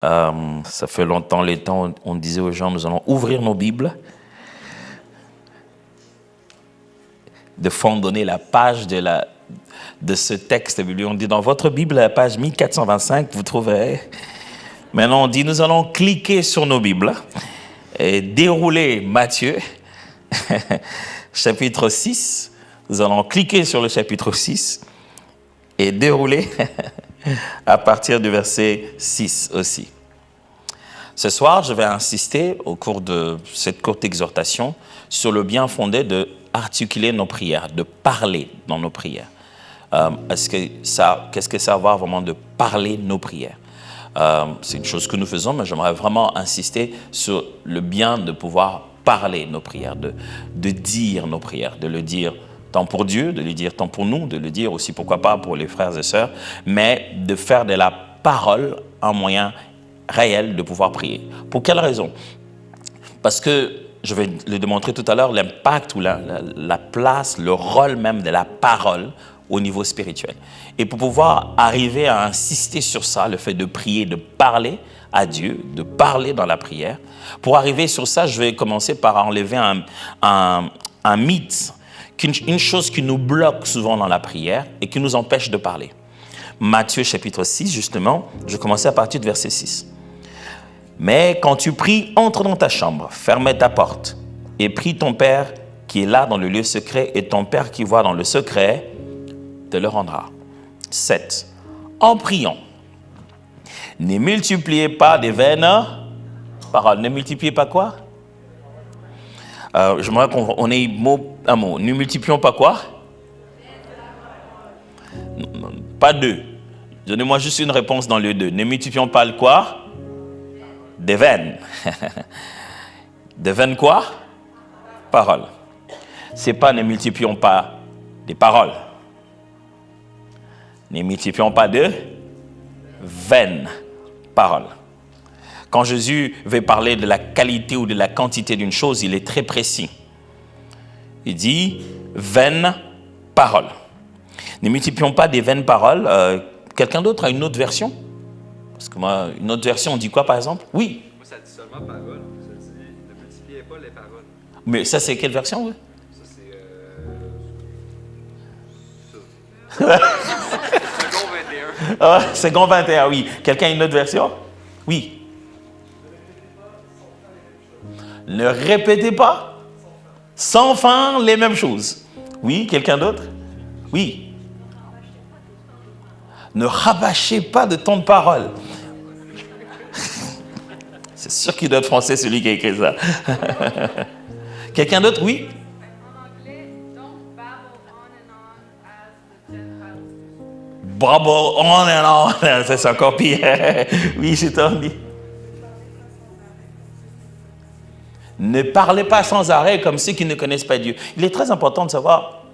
Ça fait longtemps, on disait aux gens, nous allons ouvrir nos Bibles. De fondonner la page de ce texte biblique. On dit dans votre Bible, la page 1425, vous trouverez. Maintenant, on dit, nous allons cliquer sur nos Bibles et dérouler Matthieu, chapitre 6. Nous allons cliquer sur le chapitre 6 et dérouler à partir du verset 6 aussi. Ce soir, je vais insister au cours de cette courte exhortation sur le bien fondé de articuler nos prières, de parler dans nos prières. Qu'est-ce que ça va avoir vraiment de parler nos prières? C'est une chose que nous faisons, mais j'aimerais vraiment insister sur le bien de pouvoir parler nos prières, de dire nos prières, de le dire tant pour Dieu, de le dire tant pour nous, de le dire aussi, pourquoi pas, pour les frères et sœurs, mais de faire de la parole un moyen réel de pouvoir prier. Pour quelle raison? Parce que, je vais le démontrer tout à l'heure, l'impact ou la place, le rôle même de la parole au niveau spirituel. Et pour pouvoir arriver à insister sur ça, le fait de prier, de parler à Dieu, de parler dans la prière, pour arriver sur ça, je vais commencer par enlever un mythe, une chose qui nous bloque souvent dans la prière et qui nous empêche de parler. Matthieu chapitre 6, justement, je vais commencer à partir du verset 6. Mais quand tu pries, entre dans ta chambre, ferme ta porte et prie ton Père qui est là dans le lieu secret, et ton Père qui voit dans le secret te le rendra. 7. En priant, ne multipliez pas des vaines paroles. Ne multipliez pas quoi? J'aimerais qu'on ait mot à mot. Ne multiplions pas quoi? Pas deux. Donnez-moi juste une réponse dans le deux. Ne multiplions pas le quoi? Des vaines. Des vaines quoi? Paroles. C'est pas ne multiplions pas des paroles. Ne multiplions pas de vaines paroles. Quand Jésus veut parler de la qualité ou de la quantité d'une chose, il est très précis. Il dit vaines paroles. Ne multiplions pas des vaines paroles. Quelqu'un d'autre a une autre version? Parce que moi, une autre version, on dit quoi par exemple? Oui. Moi, ça dit seulement parole. Ça dit ne multipliez pas les paroles. Mais ça, c'est quelle version? Oui? Ça, c'est. Ça. Second 21. Ah, second 21, oui. Quelqu'un a une autre version? Oui. Ne répétez pas sans fin les mêmes choses. Oui, quelqu'un d'autre? Oui. Ne rabâchez pas de ton de parole. C'est sûr qu'il doit être français, celui qui a écrit ça. Quelqu'un d'autre? Oui. En anglais, don't babble on and on as the Gentiles do. Bravo, on est là. C'est encore pire. Oui, c'est dit. Ne parlez pas sans arrêt comme ceux qui ne connaissent pas Dieu. Il est très important de savoir,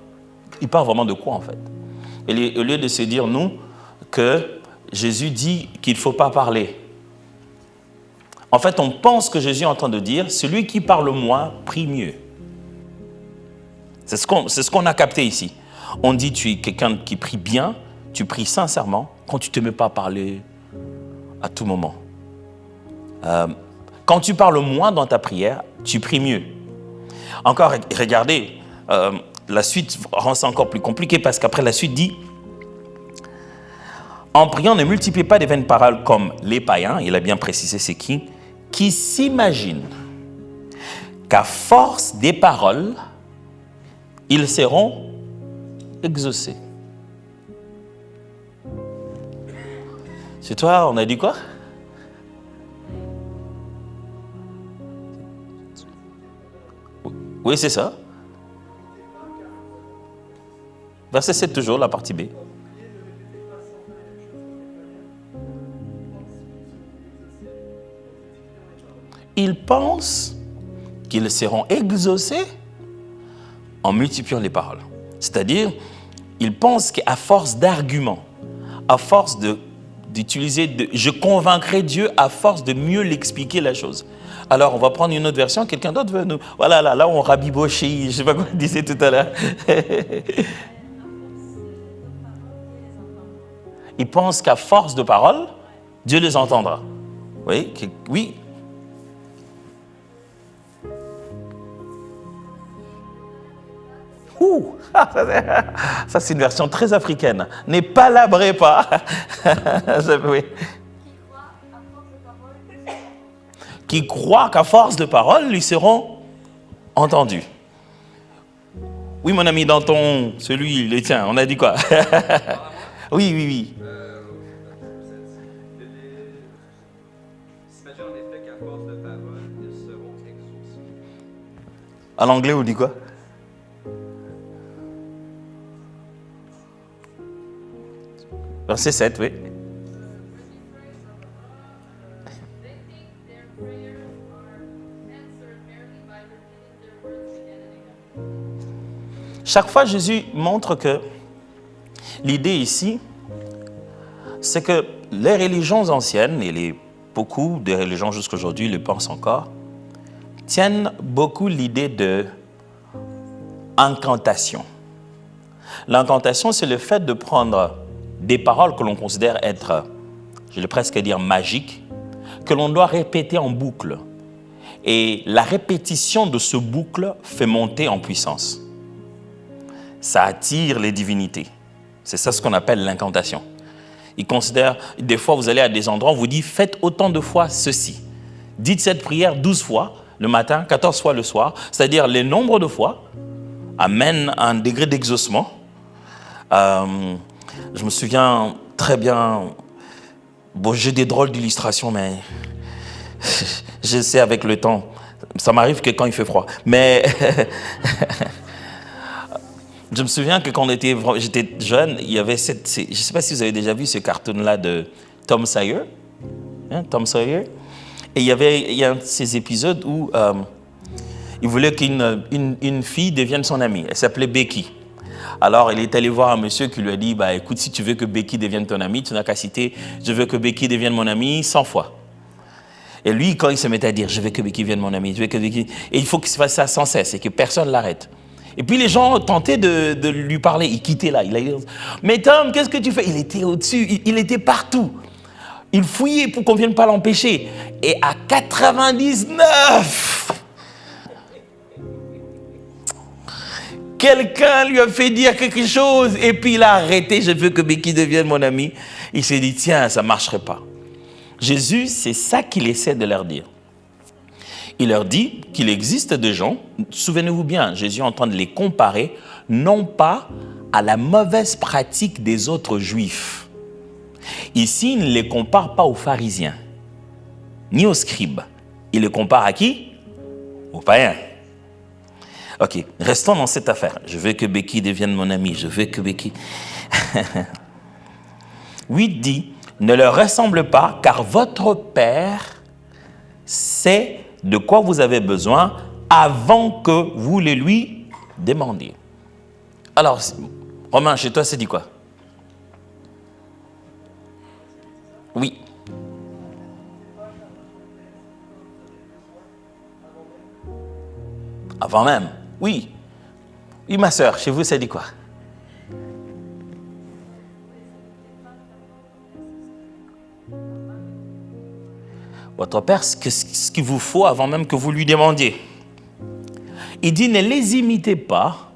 il parle vraiment de quoi en fait. Et au lieu de se dire, nous, que Jésus dit qu'il ne faut pas parler. En fait, on pense que Jésus est en train de dire, celui qui parle moins, prie mieux. C'est ce qu'on a capté ici. On dit, tu es quelqu'un qui prie bien, tu pries sincèrement, quand tu ne te mets pas à parler à tout moment. Quand tu parles moins dans ta prière, tu pries mieux. Encore, regardez, la suite rend ça encore plus compliqué parce qu'après la suite dit, en priant, ne multipliez pas des vaines paroles comme les païens, il a bien précisé c'est qui s'imaginent qu'à force des paroles, ils seront exaucés. C'est toi, on a dit quoi? Oui, c'est ça. Verset 7 toujours, la partie B. Ils pensent qu'ils seront exaucés en multipliant les paroles. C'est-à-dire, ils pensent qu'à force d'arguments, à force d'utiliser, je convaincrai Dieu à force de mieux l'expliquer la chose. Alors, on va prendre une autre version, quelqu'un d'autre veut nous... Voilà, là, on rabiboche, je ne sais pas quoi on disait tout à l'heure. Ils pensent qu'à force de paroles, Dieu les entendra. Oui, oui. Ouh, ça c'est une version très africaine. Ne palabrez pas. Oui. Qui croient qu'à force de parole, lui seront entendus. Oui, mon ami, dans celui, le tien, on a dit quoi? Oui, oui, oui. S'imagine en effet qu'à force de parole, ils seront exaucés. En anglais, on dit quoi? Verset 7, oui. They think their prayers are answered merely by repeating their words again and again. Chaque fois, Jésus montre que l'idée ici, c'est que les religions anciennes, et beaucoup de religions jusqu'à aujourd'hui le pensent encore, tiennent beaucoup l'idée de incantation. L'incantation, c'est le fait de prendre des paroles que l'on considère être, je vais presque dire magiques, que l'on doit répéter en boucle. Et la répétition de ce boucle fait monter en puissance. Ça attire les divinités. C'est ça ce qu'on appelle l'incantation. Ils considèrent, des fois vous allez à des endroits, on vous dit faites autant de fois ceci. Dites cette prière 12 fois le matin, 14 fois le soir, c'est-à-dire les nombres de fois amènent un degré d'exaucement. Je me souviens très bien, bon, j'ai des drôles d'illustrations, mais je sais avec le temps, ça m'arrive que quand il fait froid. Mais je me souviens que quand j'étais jeune, il y avait je ne sais pas si vous avez déjà vu ce cartoon-là de Tom Sawyer. Tom Sawyer. Et il y a un de ces épisodes où il voulait qu'une fille devienne son amie. Elle s'appelait Becky. Alors, il est allé voir un monsieur qui lui a dit, écoute, si tu veux que Becky devienne ton amie, tu n'as qu'à citer, je veux que Becky devienne mon amie 100 fois. Et lui, quand il se mettait à dire, je veux que Becky devienne mon amie, je veux que Becky... Et il faut qu'il se fasse ça sans cesse et que personne ne l'arrête. Et puis les gens tentaient de lui parler. Il quittait là. Il a dit, mais Tom, qu'est-ce que tu fais? Il était au-dessus, il était partout. Il fouillait pour qu'on ne vienne pas l'empêcher. Et à 99, quelqu'un lui a fait dire quelque chose et puis il a arrêté. Je veux que Becky devienne mon ami. Il s'est dit, tiens, ça ne marcherait pas. Jésus, c'est ça qu'il essaie de leur dire. Il leur dit qu'il existe des gens, souvenez-vous bien, Jésus est en train de les comparer, non pas à la mauvaise pratique des autres juifs. Ici, il ne les compare pas aux pharisiens, ni aux scribes. Il les compare à qui? Aux païens. Ok, restons dans cette affaire. Je veux que Becky devienne mon ami, je veux que Becky... 8 dit, ne leur ressemble pas, car votre Père sait de quoi vous avez besoin avant que vous le lui demandiez. Alors, Romain, chez toi, c'est dit quoi? Oui. Avant même? Oui. Oui, ma sœur, chez vous, c'est dit quoi? Votre Père, ce qu'il vous faut avant même que vous lui demandiez. Il dit, ne les imitez pas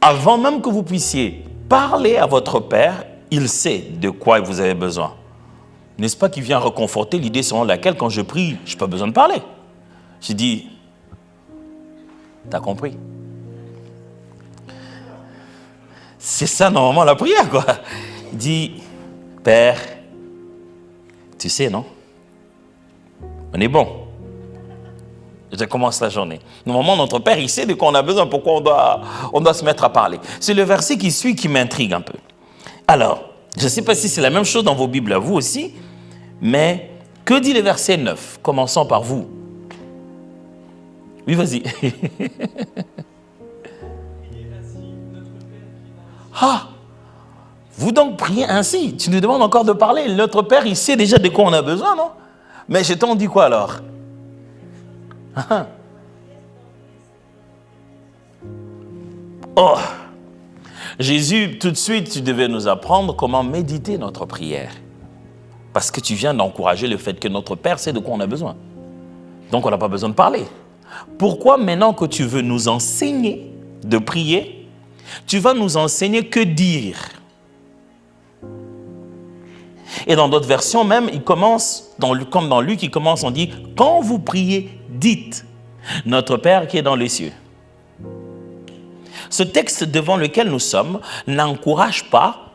avant même que vous puissiez parler à votre Père. Il sait de quoi vous avez besoin. N'est-ce pas qu'il vient reconforter l'idée selon laquelle, quand je prie, je n'ai pas besoin de parler. J'ai dit, t'as compris? C'est ça, normalement, la prière, quoi. Il dit, Père, tu sais, non? On est bon. Je commence la journée. Normalement, notre Père, il sait de quoi on a besoin, pourquoi on doit se mettre à parler. C'est le verset qui suit qui m'intrigue un peu. Alors, je ne sais pas si c'est la même chose dans vos Bibles à vous aussi, mais que dit le verset 9? Commençons par vous. Oui, vas-y. Ah, vous donc priez ainsi. Tu nous demandes encore de parler. Notre Père, il sait déjà de quoi on a besoin, non? Mais je t'en dis quoi alors? Oh, Jésus, tout de suite, tu devais nous apprendre comment méditer notre prière. Parce que tu viens d'encourager le fait que notre Père sait de quoi on a besoin. Donc on n'a pas besoin de parler. Pourquoi maintenant que tu veux nous enseigner de prier, tu vas nous enseigner que dire? Et dans d'autres versions même, il commence, comme dans Luc, il commence, on dit, quand vous priez, dites, notre Père qui est dans les cieux. Ce texte devant lequel nous sommes n'encourage pas,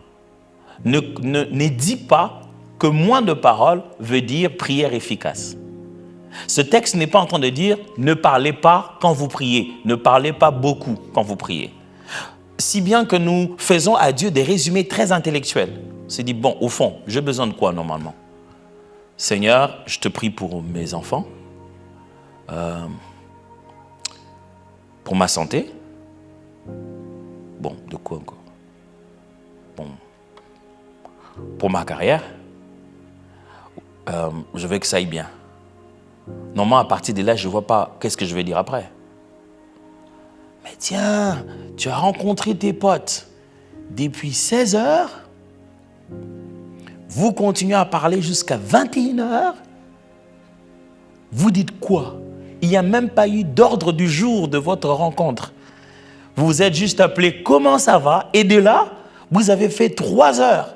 ne dit pas que moins de paroles veut dire prière efficace. Ce texte n'est pas en train de dire ne parlez pas quand vous priez, ne parlez pas beaucoup quand vous priez. Si bien que nous faisons à Dieu des résumés très intellectuels. On s'est dit, bon, au fond, j'ai besoin de quoi normalement? Seigneur, je te prie pour mes enfants, pour ma santé. Bon, de quoi encore? Bon, pour ma carrière, je veux que ça aille bien. Normalement, à partir de là, je ne vois pas qu'est-ce que je vais dire après. Mais tiens, tu as rencontré tes potes depuis 16 heures, vous continuez à parler jusqu'à 21 heures, vous dites quoi? Il n'y a même pas eu d'ordre du jour de votre rencontre. Vous vous êtes juste appelé comment ça va, et de là, vous avez fait 3 heures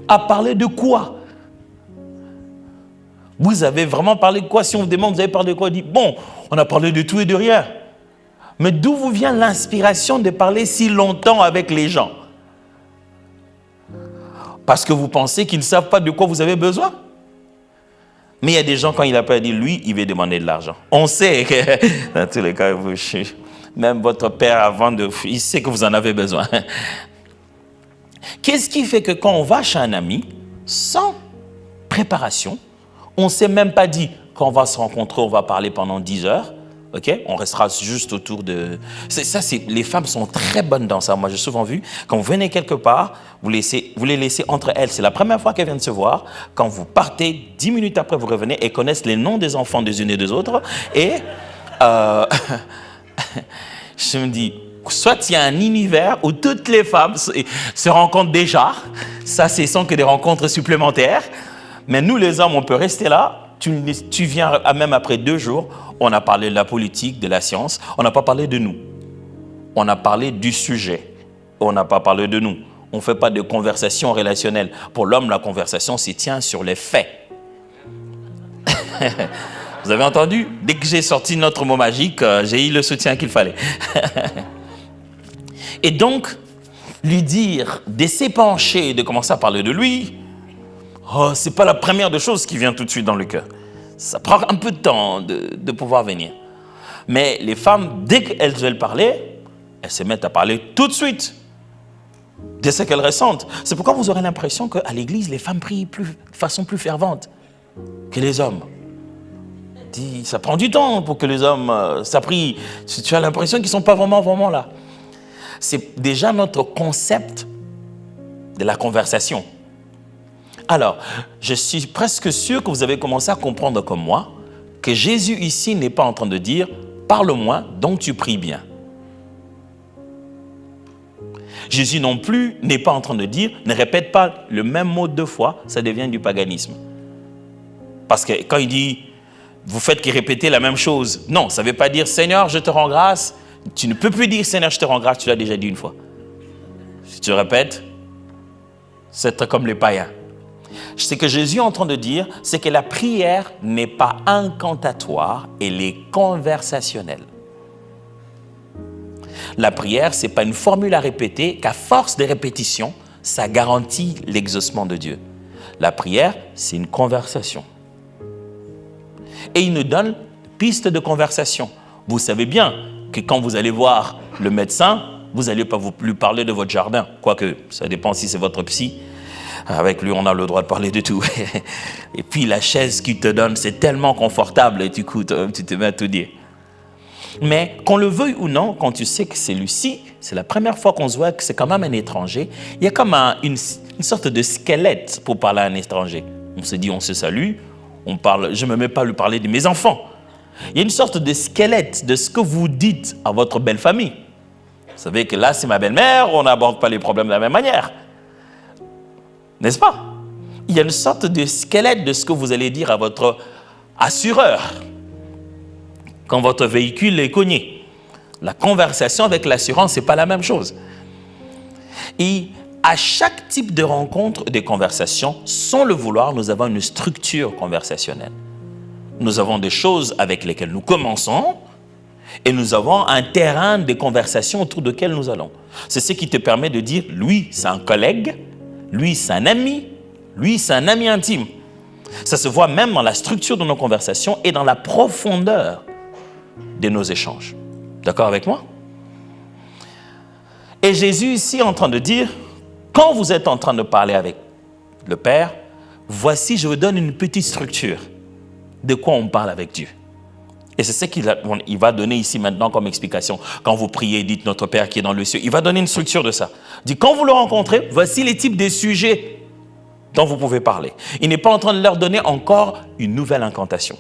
à parler de quoi? Vous avez vraiment parlé de quoi? Si on vous demande, vous avez parlé de quoi? On dit, bon, on a parlé de tout et de rien. Mais d'où vous vient l'inspiration de parler si longtemps avec les gens? Parce que vous pensez qu'ils ne savent pas de quoi vous avez besoin? Mais il y a des gens, quand il a pas dit, lui, il veut demander de l'argent. On sait que, dans tous les cas, même votre père, il sait que vous en avez besoin. Qu'est-ce qui fait que quand on va chez un ami, sans préparation, on ne s'est même pas dit, quand on va se rencontrer, on va parler pendant 10 heures, ok? On restera juste autour de... les femmes sont très bonnes dans ça. Moi, j'ai souvent vu, quand vous venez quelque part, vous les laissez entre elles. C'est la première fois qu'elles viennent se voir. Quand vous partez, 10 minutes après, vous revenez et connaissent les noms des enfants des unes et des autres. Et je me dis, soit il y a un univers où toutes les femmes se rencontrent déjà. Ça, ce sont que des rencontres supplémentaires. Mais nous, les hommes, on peut rester là. Tu viens même après 2 jours, on a parlé de la politique, de la science. On n'a pas parlé de nous. On a parlé du sujet. On n'a pas parlé de nous. On ne fait pas de conversation relationnelle. Pour l'homme, la conversation se tient sur les faits. Vous avez entendu? Dès que j'ai sorti notre mot magique, j'ai eu le soutien qu'il fallait. Et donc, lui dire, de s'épancher, de commencer à parler de lui, ce n'est pas la première des choses qui vient tout de suite dans le cœur. Ça prend un peu de temps de pouvoir venir. Mais les femmes, dès qu'elles veulent parler, elles se mettent à parler tout de suite de ce qu'elles ressentent. C'est pourquoi vous aurez l'impression qu'à l'église, les femmes prient de façon plus fervente que les hommes. Ça prend du temps pour que les hommes ça prie. Tu as l'impression qu'ils ne sont pas vraiment là. C'est déjà notre concept de la conversation. Alors, je suis presque sûr que vous avez commencé à comprendre comme moi que Jésus ici n'est pas en train de dire « parle moins, donc tu pries bien ». Jésus non plus n'est pas en train de dire « ne répète pas le même mot 2 fois, ça devient du paganisme ». Parce que quand il dit « vous faites que répéter la même chose », non, ça ne veut pas dire « Seigneur, je te rends grâce ». Tu ne peux plus dire « Seigneur, je te rends grâce », tu l'as déjà dit 1 fois. Si tu répètes, c'est comme les païens. Ce que Jésus est en train de dire, c'est que la prière n'est pas incantatoire, elle est conversationnelle. La prière, ce n'est pas une formule à répéter, qu'à force de répétition, ça garantit l'exaucement de Dieu. La prière, c'est une conversation. Et il nous donne piste de conversation. Vous savez bien que quand vous allez voir le médecin, vous n'allez pas lui parler de votre jardin. Quoique, ça dépend si c'est votre psy. Avec lui, on a le droit de parler de tout. Et puis, la chaise qu'il te donne, c'est tellement confortable. Et du coup, tu te mets à tout dire. Mais qu'on le veuille ou non, quand tu sais que c'est Lucie, c'est la première fois qu'on se voit que c'est quand même un étranger, il y a comme une sorte de squelette pour parler à un étranger. On se dit, on se salue, on parle, je ne me mets pas à lui parler de mes enfants. Il y a une sorte de squelette de ce que vous dites à votre belle famille. Vous savez que là, c'est ma belle-mère, on n'aborde pas les problèmes de la même manière. N'est-ce pas? il y a une sorte de squelette de ce que vous allez dire à votre assureur quand votre véhicule est cogné. La conversation avec l'assurance, ce n'est pas la même chose. Et à chaque type de rencontre, de conversation, sans le vouloir, nous avons une structure conversationnelle. Nous avons des choses avec lesquelles nous commençons et nous avons un terrain de conversation autour duquel nous allons. C'est ce qui te permet de dire, lui, c'est un collègue, lui, c'est un ami, lui, c'est un ami intime. Ça se voit même dans la structure de nos conversations et dans la profondeur de nos échanges. D'accord avec moi? Et Jésus ici est en train de dire, quand vous êtes en train de parler avec le Père, voici, je vous donne une petite structure de quoi on parle avec Dieu. Et c'est ce qu'il va donner ici maintenant comme explication. Quand vous priez, dites notre Père qui est dans le ciel. Il va donner une structure de ça. Il dit, quand vous le rencontrez, voici les types de sujets dont vous pouvez parler. Il n'est pas en train de leur donner encore une nouvelle incantation.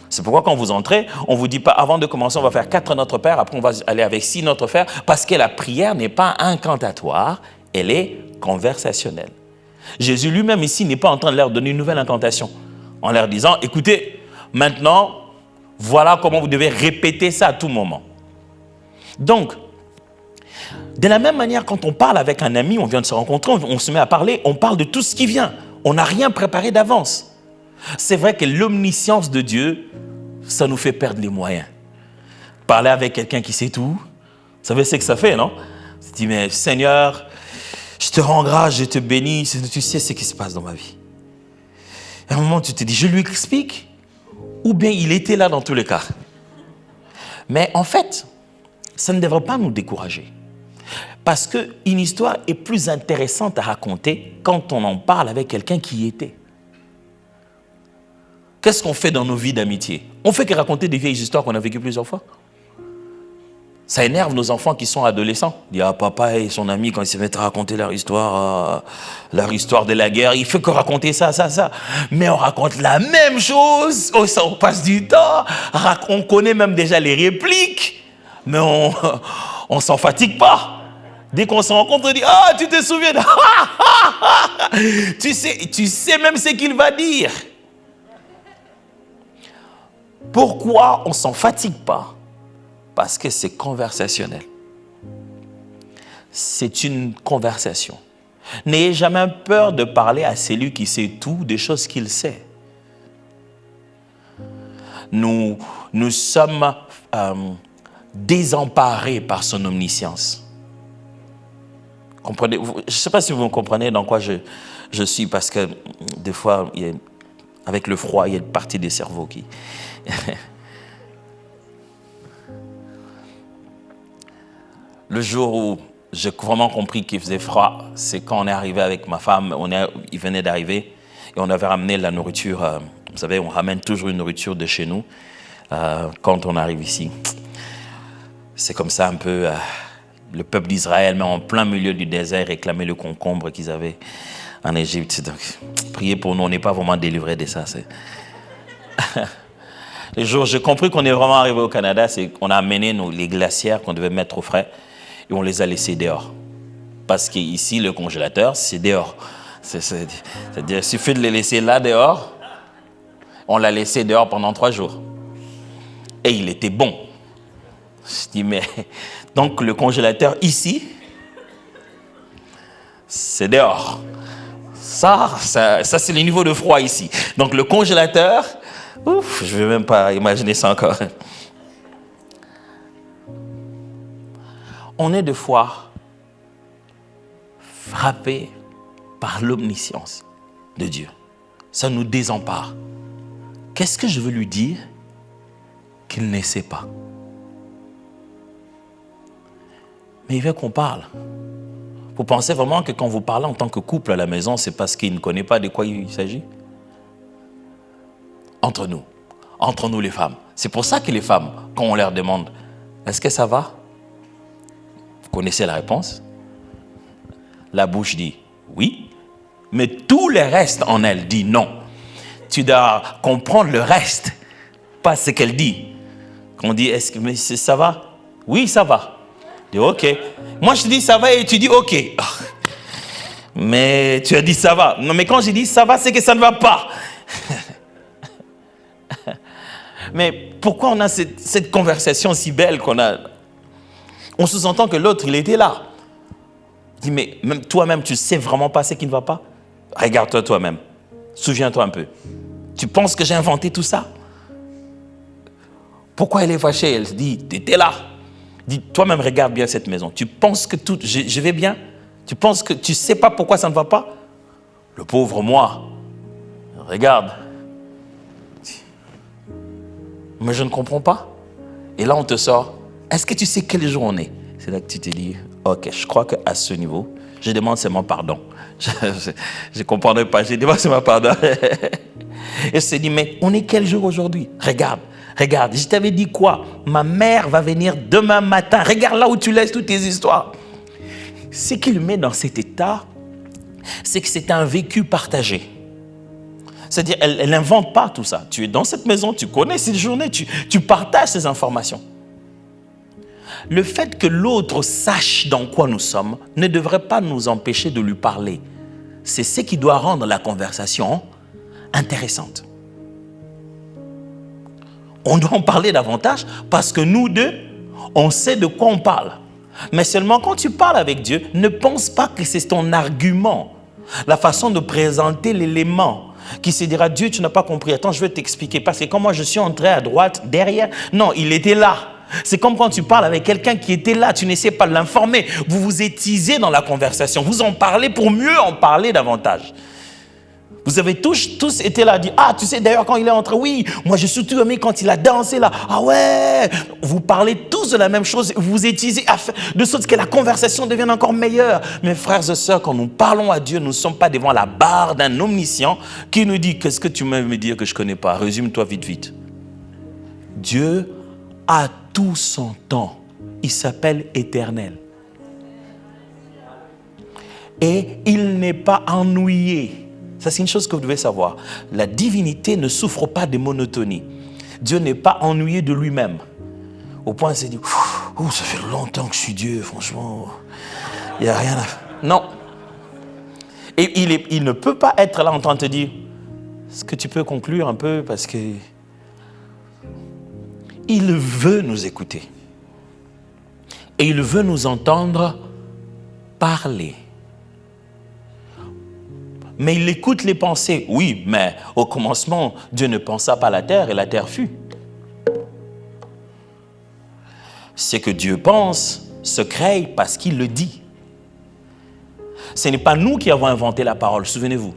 C'est pourquoi quand vous entrez, on ne vous dit pas, avant de commencer, on va faire 4 Notre Père, après on va aller avec 6 Notre Père, parce que la prière n'est pas incantatoire, elle est conversationnelle. Jésus lui-même ici n'est pas en train de leur donner une nouvelle incantation, en leur disant, écoutez, maintenant, voilà comment vous devez répéter ça à tout moment. Donc, de la même manière, quand on parle avec un ami, on vient de se rencontrer, on se met à parler, on parle de tout ce qui vient. On n'a rien préparé d'avance. C'est vrai que l'omniscience de Dieu, ça nous fait perdre les moyens. Parler avec quelqu'un qui sait tout, vous savez ce que ça fait, non? Tu dis, mais Seigneur, je te rends grâce, je te bénis, tu sais ce qui se passe dans ma vie. À un moment, tu te dis, je lui explique, ou bien il était là dans tous les cas. Mais en fait, ça ne devrait pas nous décourager. Parce qu'une histoire est plus intéressante à raconter quand on en parle avec quelqu'un qui y était. Qu'est-ce qu'on fait dans nos vies d'amitié? On fait que raconter des vieilles histoires qu'on a vécues plusieurs fois. Ça énerve nos enfants qui sont adolescents. Ils disent, ah, papa et son ami, quand ils se mettent à raconter leur histoire de la guerre, il faut que raconter ça. Mais on raconte la même chose, on passe du temps, on connaît même déjà les répliques, mais on s'en fatigue pas. Dès qu'on se rencontre, on dit, ah, tu te souviens de... tu sais même ce qu'il va dire. Pourquoi on ne s'en fatigue pas? Parce que c'est conversationnel. C'est une conversation. N'ayez jamais peur de parler à celui qui sait tout des choses qu'il sait. Nous sommes désemparés par son omniscience. Comprenez, je ne sais pas si vous me comprenez dans quoi je suis, parce que des fois, avec le froid, il y a une partie des cerveaux qui... Le jour où j'ai vraiment compris qu'il faisait froid, c'est quand on est arrivé avec ma femme, il venait d'arriver, et on avait ramené la nourriture, vous savez, on ramène toujours une nourriture de chez nous, quand on arrive ici. C'est comme ça un peu, le peuple d'Israël, mais en plein milieu du désert, réclamait le concombre qu'ils avaient en Égypte. Donc, priez pour nous, on n'est pas vraiment délivrés de ça. Le jour où j'ai compris qu'on est vraiment arrivé au Canada, c'est qu'on a amené les glacières qu'on devait mettre au frais et on les a laissées dehors. Parce qu'ici, le congélateur, c'est dehors. C'est-à-dire, il suffit de les laisser là dehors. On l'a laissé dehors pendant 3 jours. Et il était bon. Je dis, mais... Donc, le congélateur ici, c'est dehors. Ça c'est le niveau de froid ici. Donc, le congélateur... Ouf, je ne vais même pas imaginer ça encore. On est des fois frappé par l'omniscience de Dieu. Ça nous désempare. Qu'est-ce que je veux lui dire qu'il ne sait pas? Mais il veut qu'on parle. Vous pensez vraiment que quand vous parlez en tant que couple à la maison, c'est parce qu'il ne connaît pas de quoi il s'agit? Entre nous les femmes. C'est pour ça que les femmes, quand on leur demande, est-ce que ça va? Vous connaissez la réponse? La bouche dit oui, mais tout le reste en elle dit non. Tu dois comprendre le reste, pas ce qu'elle dit. Quand on dit, est-ce que ça va? Oui, ça va. Je dis ok. Moi je te dis ça va et tu dis ok. Mais tu as dit ça va. Non, mais quand j'ai dit ça va, c'est que ça ne va pas. Mais pourquoi on a cette conversation si belle qu'on a? On sous-entend que l'autre, il était là. Il dit, mais même toi-même, tu sais vraiment pas ce qui ne va pas? Regarde-toi toi-même. Souviens-toi un peu. Tu penses que j'ai inventé tout ça? Pourquoi elle est fâchée? Elle se dit, tu étais là. Dis, toi-même, regarde bien cette maison. Tu penses que tout, je vais bien? Tu penses que tu sais pas pourquoi ça ne va pas? Le pauvre moi. Regarde. Mais je ne comprends pas. Et là, on te sort. Est-ce que tu sais quel jour on est? C'est là que tu te dis, ok, je crois qu'à ce niveau, je demande seulement pardon. Je ne comprendrai pas, je demande seulement pardon. Et je te dis, mais on est quel jour aujourd'hui? Regarde, je t'avais dit quoi? Ma mère va venir demain matin. Regarde là où tu laisses toutes tes histoires. Ce qui le met dans cet état, c'est que c'est un vécu partagé. C'est-à-dire, elle n'invente pas tout ça. Tu es dans cette maison, tu connais cette journée, tu partages ces informations. Le fait que l'autre sache dans quoi nous sommes ne devrait pas nous empêcher de lui parler. C'est ce qui doit rendre la conversation intéressante. On doit en parler davantage parce que nous deux, on sait de quoi on parle. Mais seulement quand tu parles avec Dieu, ne pense pas que c'est ton argument, la façon de présenter l'élément qui se dira, Dieu, tu n'as pas compris, attends, je vais t'expliquer. Parce que quand moi je suis entré à droite, derrière, non, il était là. C'est comme quand tu parles avec quelqu'un qui était là, tu n'essaies pas de l'informer. Vous vous étisez dans la conversation, vous en parlez pour mieux en parler davantage. Vous avez tous été là, dit, ah, tu sais d'ailleurs quand il est entré, oui, moi j'ai surtout aimé quand il a dansé là, ah ouais. Vous parlez tous de la même chose, vous vous étisez de sorte que la conversation devienne encore meilleure. Mes frères et sœurs, quand nous parlons à Dieu, nous ne sommes pas devant la barre d'un omniscient qui nous dit, qu'est-ce que tu veux me dire que je ne connais pas? Résume-toi vite. Dieu a tout son temps. Il s'appelle Éternel. Et il n'est pas ennuyé. Ça, c'est une chose que vous devez savoir. La divinité ne souffre pas de monotonie. Dieu n'est pas ennuyé de lui-même. Au point, il s'est dit, ça fait longtemps que je suis Dieu, franchement. Il n'y a rien à faire. Non. Et il ne peut pas être là en train de te dire, est-ce que tu peux conclure un peu? Parce que il veut nous écouter. Et il veut nous entendre parler. Mais il écoute les pensées. Oui, mais au commencement, Dieu ne pensa pas la terre et la terre fut. Ce que Dieu pense se crée parce qu'il le dit. Ce n'est pas nous qui avons inventé la parole, souvenez-vous.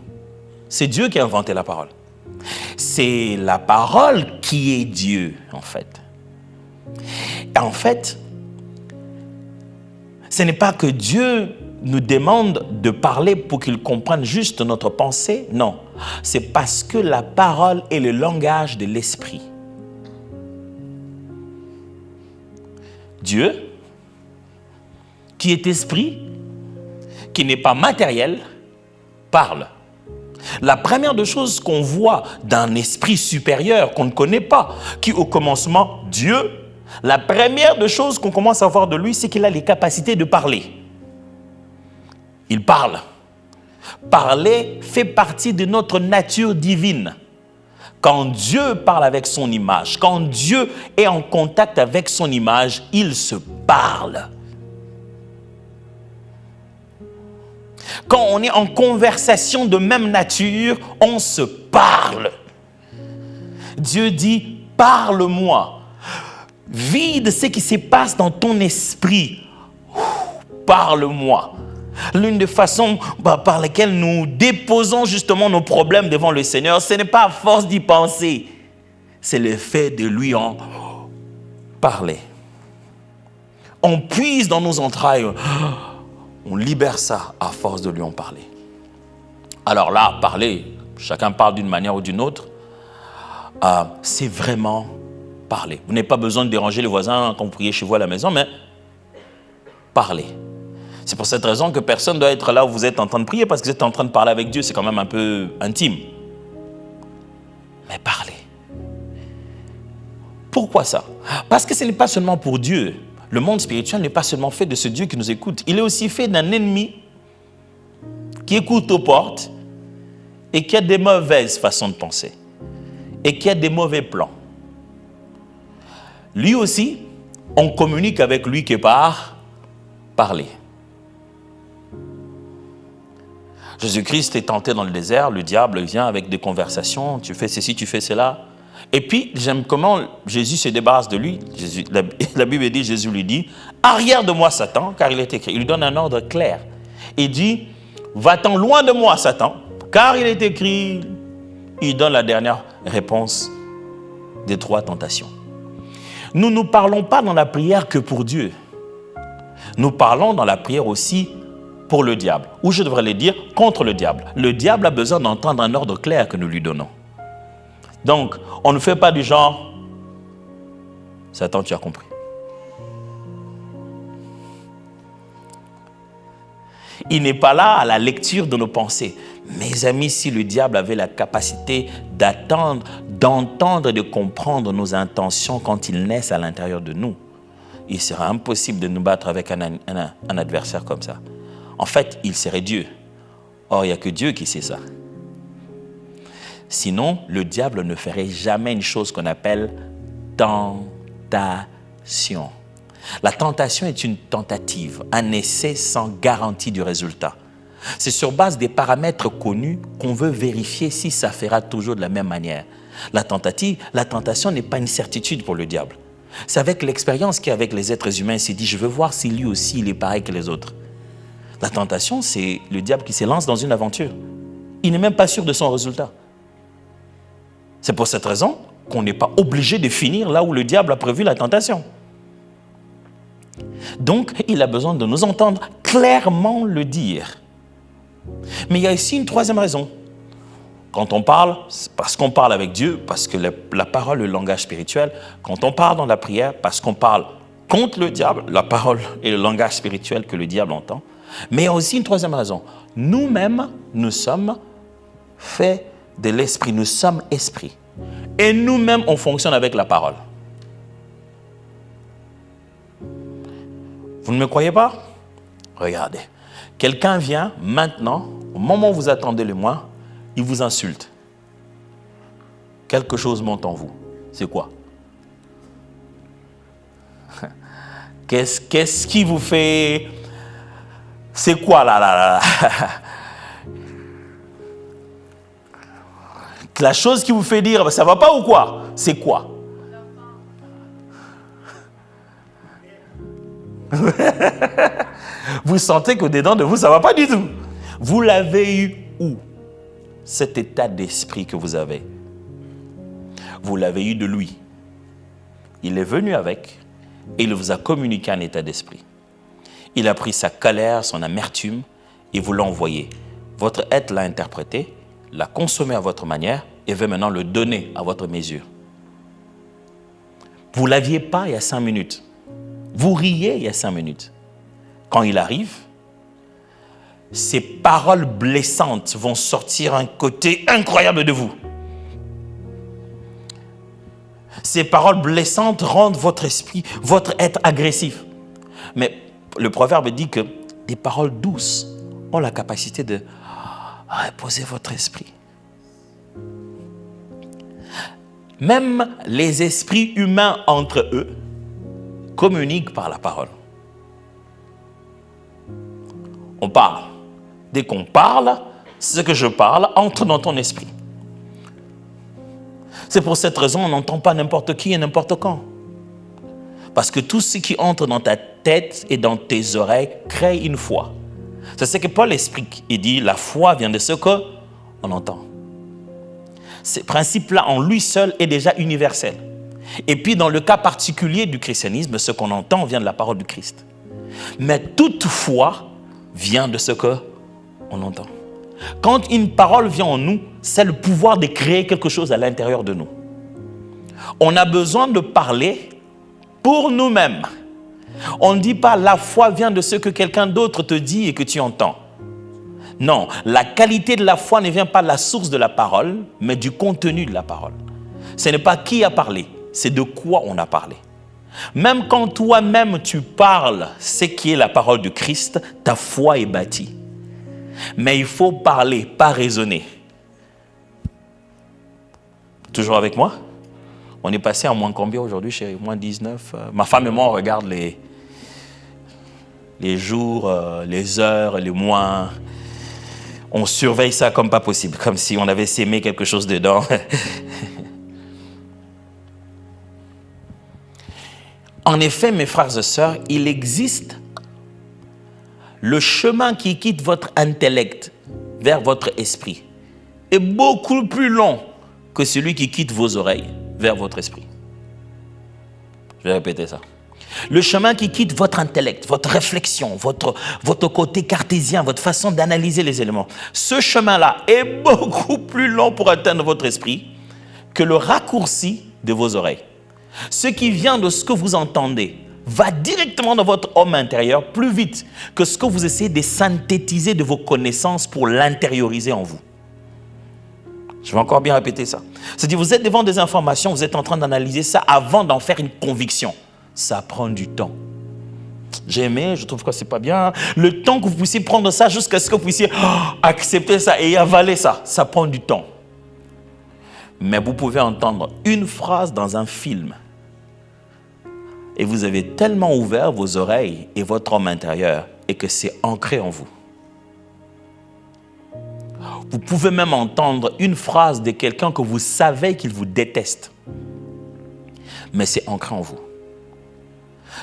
C'est Dieu qui a inventé la parole. C'est la parole qui est Dieu, en fait. En fait, ce n'est pas que Dieu nous demande de parler pour qu'il comprenne juste notre pensée. Non, c'est parce que la parole est le langage de l'esprit. Dieu, qui est esprit, qui n'est pas matériel, parle. La première des choses qu'on voit d'un esprit supérieur qu'on ne connaît pas, qui au commencement, Dieu, la première des choses qu'on commence à voir de lui, c'est qu'il a les capacités de parler. Il parle. Parler fait partie de notre nature divine. Quand Dieu parle avec son image, quand Dieu est en contact avec son image, il se parle. Quand on est en conversation de même nature, on se parle. Dieu dit, parle-moi. Vide ce qui se passe dans ton esprit. Parle-moi. L'une des façons par lesquelles nous déposons justement nos problèmes devant le Seigneur, ce n'est pas à force d'y penser, c'est le fait de lui en parler. On puise dans nos entrailles, on libère ça à force de lui en parler. Alors là, parler, chacun parle d'une manière ou d'une autre, c'est vraiment parler. Vous n'avez pas besoin de déranger les voisins quand vous priez chez vous à la maison, mais parler. C'est pour cette raison que personne ne doit être là où vous êtes en train de prier parce que vous êtes en train de parler avec Dieu. C'est quand même un peu intime. Mais parlez. Pourquoi ça? Parce que ce n'est pas seulement pour Dieu. Le monde spirituel n'est pas seulement fait de ce Dieu qui nous écoute. Il est aussi fait d'un ennemi qui écoute aux portes et qui a des mauvaises façons de penser et qui a des mauvais plans. Lui aussi, on communique avec lui que par parler. Jésus-Christ est tenté dans le désert, le diable vient avec des conversations, tu fais ceci, tu fais cela. Et puis, j'aime comment Jésus se débarrasse de lui. La Bible dit, Jésus lui dit, arrière de moi Satan, car il est écrit. Il lui donne un ordre clair. Il dit, va-t'en loin de moi Satan, car il est écrit. Il donne la dernière réponse des 3 tentations. Nous ne parlons pas dans la prière que pour Dieu. Nous parlons dans la prière aussi pour le diable. Ou je devrais le dire, contre le diable. Le diable a besoin d'entendre un ordre clair que nous lui donnons. Donc, on ne fait pas du genre, Satan, tu as compris. Il n'est pas là à la lecture de nos pensées. Mes amis, si le diable avait la capacité d'entendre et de comprendre nos intentions quand ils naissent à l'intérieur de nous, il serait impossible de nous battre avec un adversaire comme ça. En fait, il serait Dieu. Or, il n'y a que Dieu qui sait ça. Sinon, le diable ne ferait jamais une chose qu'on appelle tentation. La tentation est une tentative, un essai sans garantie du résultat. C'est sur base des paramètres connus qu'on veut vérifier si ça fera toujours de la même manière. La tentation n'est pas une certitude pour le diable. C'est avec l'expérience qu'avec les êtres humains, il s'est dit, je veux voir si lui aussi il est pareil que les autres. La tentation, c'est le diable qui se lance dans une aventure. Il n'est même pas sûr de son résultat. C'est pour cette raison qu'on n'est pas obligé de finir là où le diable a prévu la tentation. Donc, il a besoin de nous entendre clairement le dire. Mais il y a ici une 3e raison. Quand on parle, c'est parce qu'on parle avec Dieu, parce que la parole, le langage spirituel, quand on parle dans la prière, parce qu'on parle contre le diable, la parole et le langage spirituel que le diable entend. Mais il y a aussi une 3e raison. Nous-mêmes, nous sommes faits de l'esprit, nous sommes esprit. Et nous-mêmes, on fonctionne avec la parole. Vous ne me croyez pas? Regardez. Quelqu'un vient maintenant, au moment où vous attendez le moins, il vous insulte. Quelque chose monte en vous. C'est quoi? Qu'est-ce qui vous fait... C'est quoi là? La chose qui vous fait dire, ça va pas ou quoi? C'est quoi? Vous sentez qu'au-dedans de vous, ça va pas du tout. Vous l'avez eu où? Cet état d'esprit que vous avez. Vous l'avez eu de lui. Il est venu avec et il vous a communiqué un état d'esprit. Il a pris sa colère, son amertume et vous l'a envoyé. Votre être l'a interprété, l'a consommé à votre manière et veut maintenant le donner à votre mesure. Vous ne l'aviez pas il y a 5 minutes. Vous riez il y a 5 minutes. Quand il arrive, ces paroles blessantes vont sortir un côté incroyable de vous. Ces paroles blessantes rendent votre esprit, votre être agressif. Mais le proverbe dit que des paroles douces ont la capacité de reposer votre esprit. Même les esprits humains entre eux communiquent par la parole. On parle. Dès qu'on parle, ce que je parle entre dans ton esprit. C'est pour cette raison qu'on n'entend pas n'importe qui et n'importe quand. Parce que tout ce qui entre dans ta tête et dans tes oreilles crée une foi. C'est ce que Paul explique. Il dit, la foi vient de ce qu'on entend. Ce principe-là, en lui seul, est déjà universel. Et puis, dans le cas particulier du christianisme, ce qu'on entend vient de la parole du Christ. Mais toute foi vient de ce qu'on entend. Quand une parole vient en nous, c'est le pouvoir de créer quelque chose à l'intérieur de nous. On a besoin de parler pour nous-mêmes. On ne dit pas la foi vient de ce que quelqu'un d'autre te dit et que tu entends. Non, la qualité de la foi ne vient pas de la source de la parole, mais du contenu de la parole. Ce n'est pas qui a parlé, c'est de quoi on a parlé. Même quand toi-même tu parles ce qui est la parole de Christ, ta foi est bâtie. Mais il faut parler, pas raisonner. Toujours avec moi? On est passé à moins combien aujourd'hui, chérie? Moins 19. Ma femme et moi, on regarde les jours, les heures, les mois. On surveille ça comme pas possible, comme si on avait sémé quelque chose dedans. En effet, mes frères et sœurs, il existe le chemin qui quitte votre intellect vers votre esprit est beaucoup plus long que celui qui quitte vos oreilles vers votre esprit. Je vais répéter ça. Le chemin qui quitte votre intellect, votre réflexion, votre côté cartésien, votre façon d'analyser les éléments, ce chemin-là est beaucoup plus long pour atteindre votre esprit que le raccourci de vos oreilles. Ce qui vient de ce que vous entendez va directement dans votre homme intérieur plus vite que ce que vous essayez de synthétiser de vos connaissances pour l'intérioriser en vous. Je vais encore bien répéter ça. C'est-à-dire, vous êtes devant des informations, vous êtes en train d'analyser ça avant d'en faire une conviction. Ça prend du temps. J'ai aimé, je trouve que c'est pas bien. Le temps que vous puissiez prendre ça jusqu'à ce que vous puissiez accepter ça et avaler ça, ça prend du temps. Mais vous pouvez entendre une phrase dans un film et vous avez tellement ouvert vos oreilles et votre homme intérieur et que c'est ancré en vous. Vous pouvez même entendre une phrase de quelqu'un que vous savez qu'il vous déteste, mais c'est ancré en vous.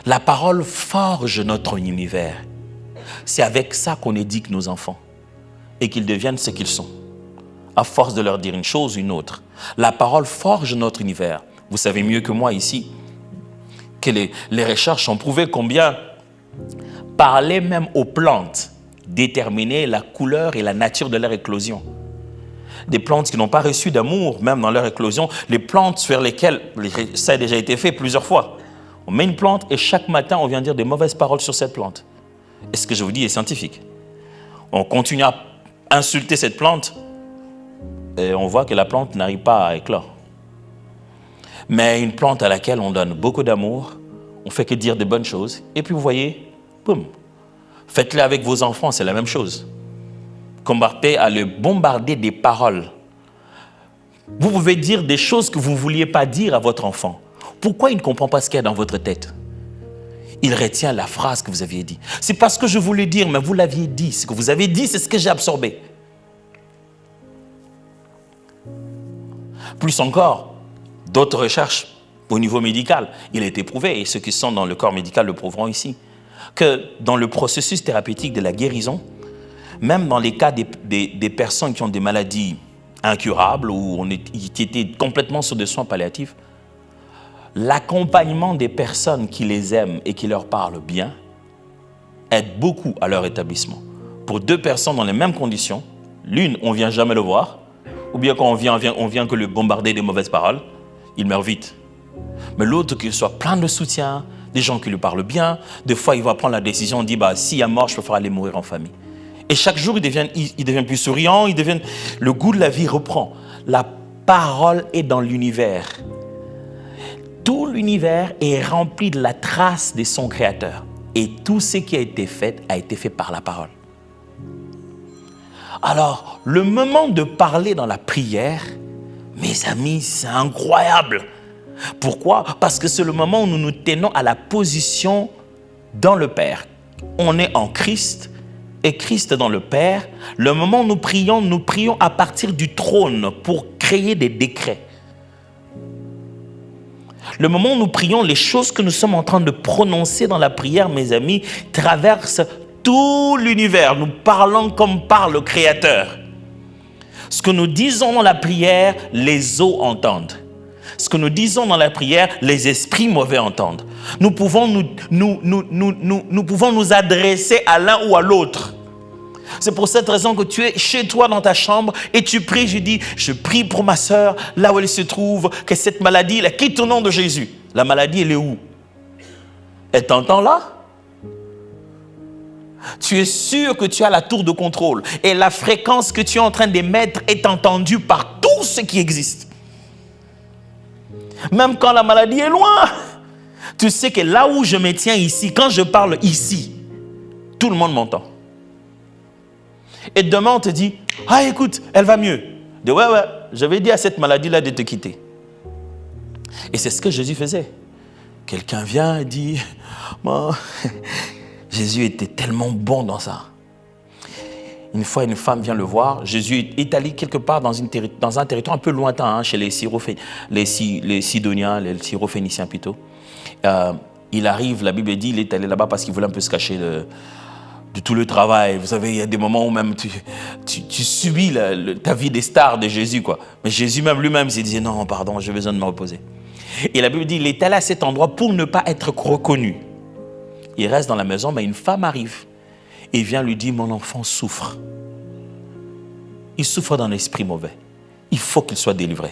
La parole forge notre univers. C'est avec ça qu'on éduque nos enfants et qu'ils deviennent ce qu'ils sont, à force de leur dire une chose ou une autre. La parole forge notre univers. Vous savez mieux que moi ici que les recherches ont prouvé combien parler même aux plantes déterminait la couleur et la nature de leur éclosion. Des plantes qui n'ont pas reçu d'amour, même dans leur éclosion, les plantes sur lesquelles, ça a déjà été fait plusieurs fois, on met une plante et chaque matin, on vient dire des mauvaises paroles sur cette plante. Et ce que je vous dis est scientifique. On continue à insulter cette plante et on voit que la plante n'arrive pas à éclore. Mais une plante à laquelle on donne beaucoup d'amour, on fait que dire des bonnes choses. Et puis vous voyez, boum. Faites-le avec vos enfants, c'est la même chose. Combattez à le bombarder des paroles. Vous pouvez dire des choses que vous ne vouliez pas dire à votre enfant. Pourquoi il ne comprend pas ce qu'il y a dans votre tête? Il retient la phrase que vous aviez dit. C'est parce que je voulais dire, mais vous l'aviez dit. Ce que vous avez dit, c'est ce que j'ai absorbé. Plus encore, d'autres recherches au niveau médical, il a été prouvé, et ceux qui sont dans le corps médical le prouveront ici, que dans le processus thérapeutique de la guérison, même dans les cas des personnes qui ont des maladies incurables ou qui étaient complètement sur des soins palliatifs, l'accompagnement des personnes qui les aiment et qui leur parlent bien aide beaucoup à leur établissement. Pour deux personnes dans les mêmes conditions, l'une, on ne vient jamais le voir, ou bien quand on vient que le bombarder de mauvaises paroles, il meurt vite. Mais l'autre, qu'il soit plein de soutien, des gens qui lui parlent bien, des fois il va prendre la décision, on dit s'il y a mort, je préfère aller mourir en famille. Et chaque jour, il devient plus souriant, le goût de la vie reprend. La parole est dans l'univers. Tout l'univers est rempli de la trace de son Créateur. Et tout ce qui a été fait par la parole. Alors, le moment de parler dans la prière, mes amis, c'est incroyable. Pourquoi? Parce que c'est le moment où nous nous tenons à la position dans le Père. On est en Christ et Christ dans le Père. Le moment où nous prions à partir du trône pour créer des décrets. Le moment où nous prions, les choses que nous sommes en train de prononcer dans la prière, mes amis, traversent tout l'univers. Nous parlons comme parle le Créateur. Ce que nous disons dans la prière, les eaux entendent. Ce que nous disons dans la prière, les esprits mauvais entendent. Nous pouvons nous adresser à l'un ou à l'autre. C'est pour cette raison que tu es chez toi dans ta chambre et tu pries. Je prie pour ma sœur, là où elle se trouve, que cette maladie la quitte au nom de Jésus. La maladie, elle est où? Elle t'entend là? Tu es sûr que tu as la tour de contrôle et la fréquence que tu es en train d'émettre est entendue par tout ce qui existe. Même quand la maladie est loin, tu sais que là où je me tiens ici, quand je parle ici, tout le monde m'entend. Et demain, on te dit, ah écoute, elle va mieux. De ouais, j'avais dit à cette maladie-là de te quitter. Et c'est ce que Jésus faisait. Quelqu'un vient et dit, moi, Jésus était tellement bon dans ça. Une fois, une femme vient le voir. Jésus est allé quelque part dans un territoire un peu lointain, chez les Sidoniens, les Syrophéniciens plutôt. Il arrive, la Bible dit, il est allé là-bas parce qu'il voulait un peu se cacher de tout le travail. Vous savez, il y a des moments où même tu subis ta vie des stars de Jésus, quoi. Mais Jésus même lui-même s'est dit, non, pardon, j'ai besoin de me reposer. Et la Bible dit, il est allé à cet endroit pour ne pas être reconnu. Il reste dans la maison, mais une femme arrive et vient lui dire, mon enfant souffre. Il souffre d'un esprit mauvais. Il faut qu'il soit délivré.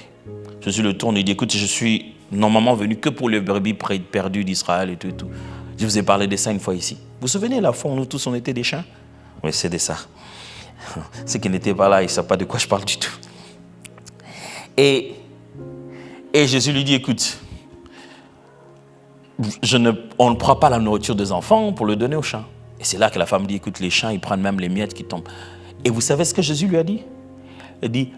Jésus le tourne et dit, écoute, je suis normalement venu que pour les brebis perdues d'Israël et tout et tout. Je vous ai parlé de ça une fois ici. Vous vous souvenez, la fois où nous tous on était des chiens? Oui, c'est de ça. Ceux qui n'étaient pas là, ils ne savent pas de quoi je parle du tout. Et Jésus lui dit, écoute, on ne prend pas la nourriture des enfants pour le donner aux chiens. Et c'est là que la femme dit, écoute, les chiens, ils prennent même les miettes qui tombent. Et vous savez ce que Jésus lui a dit? Il dit,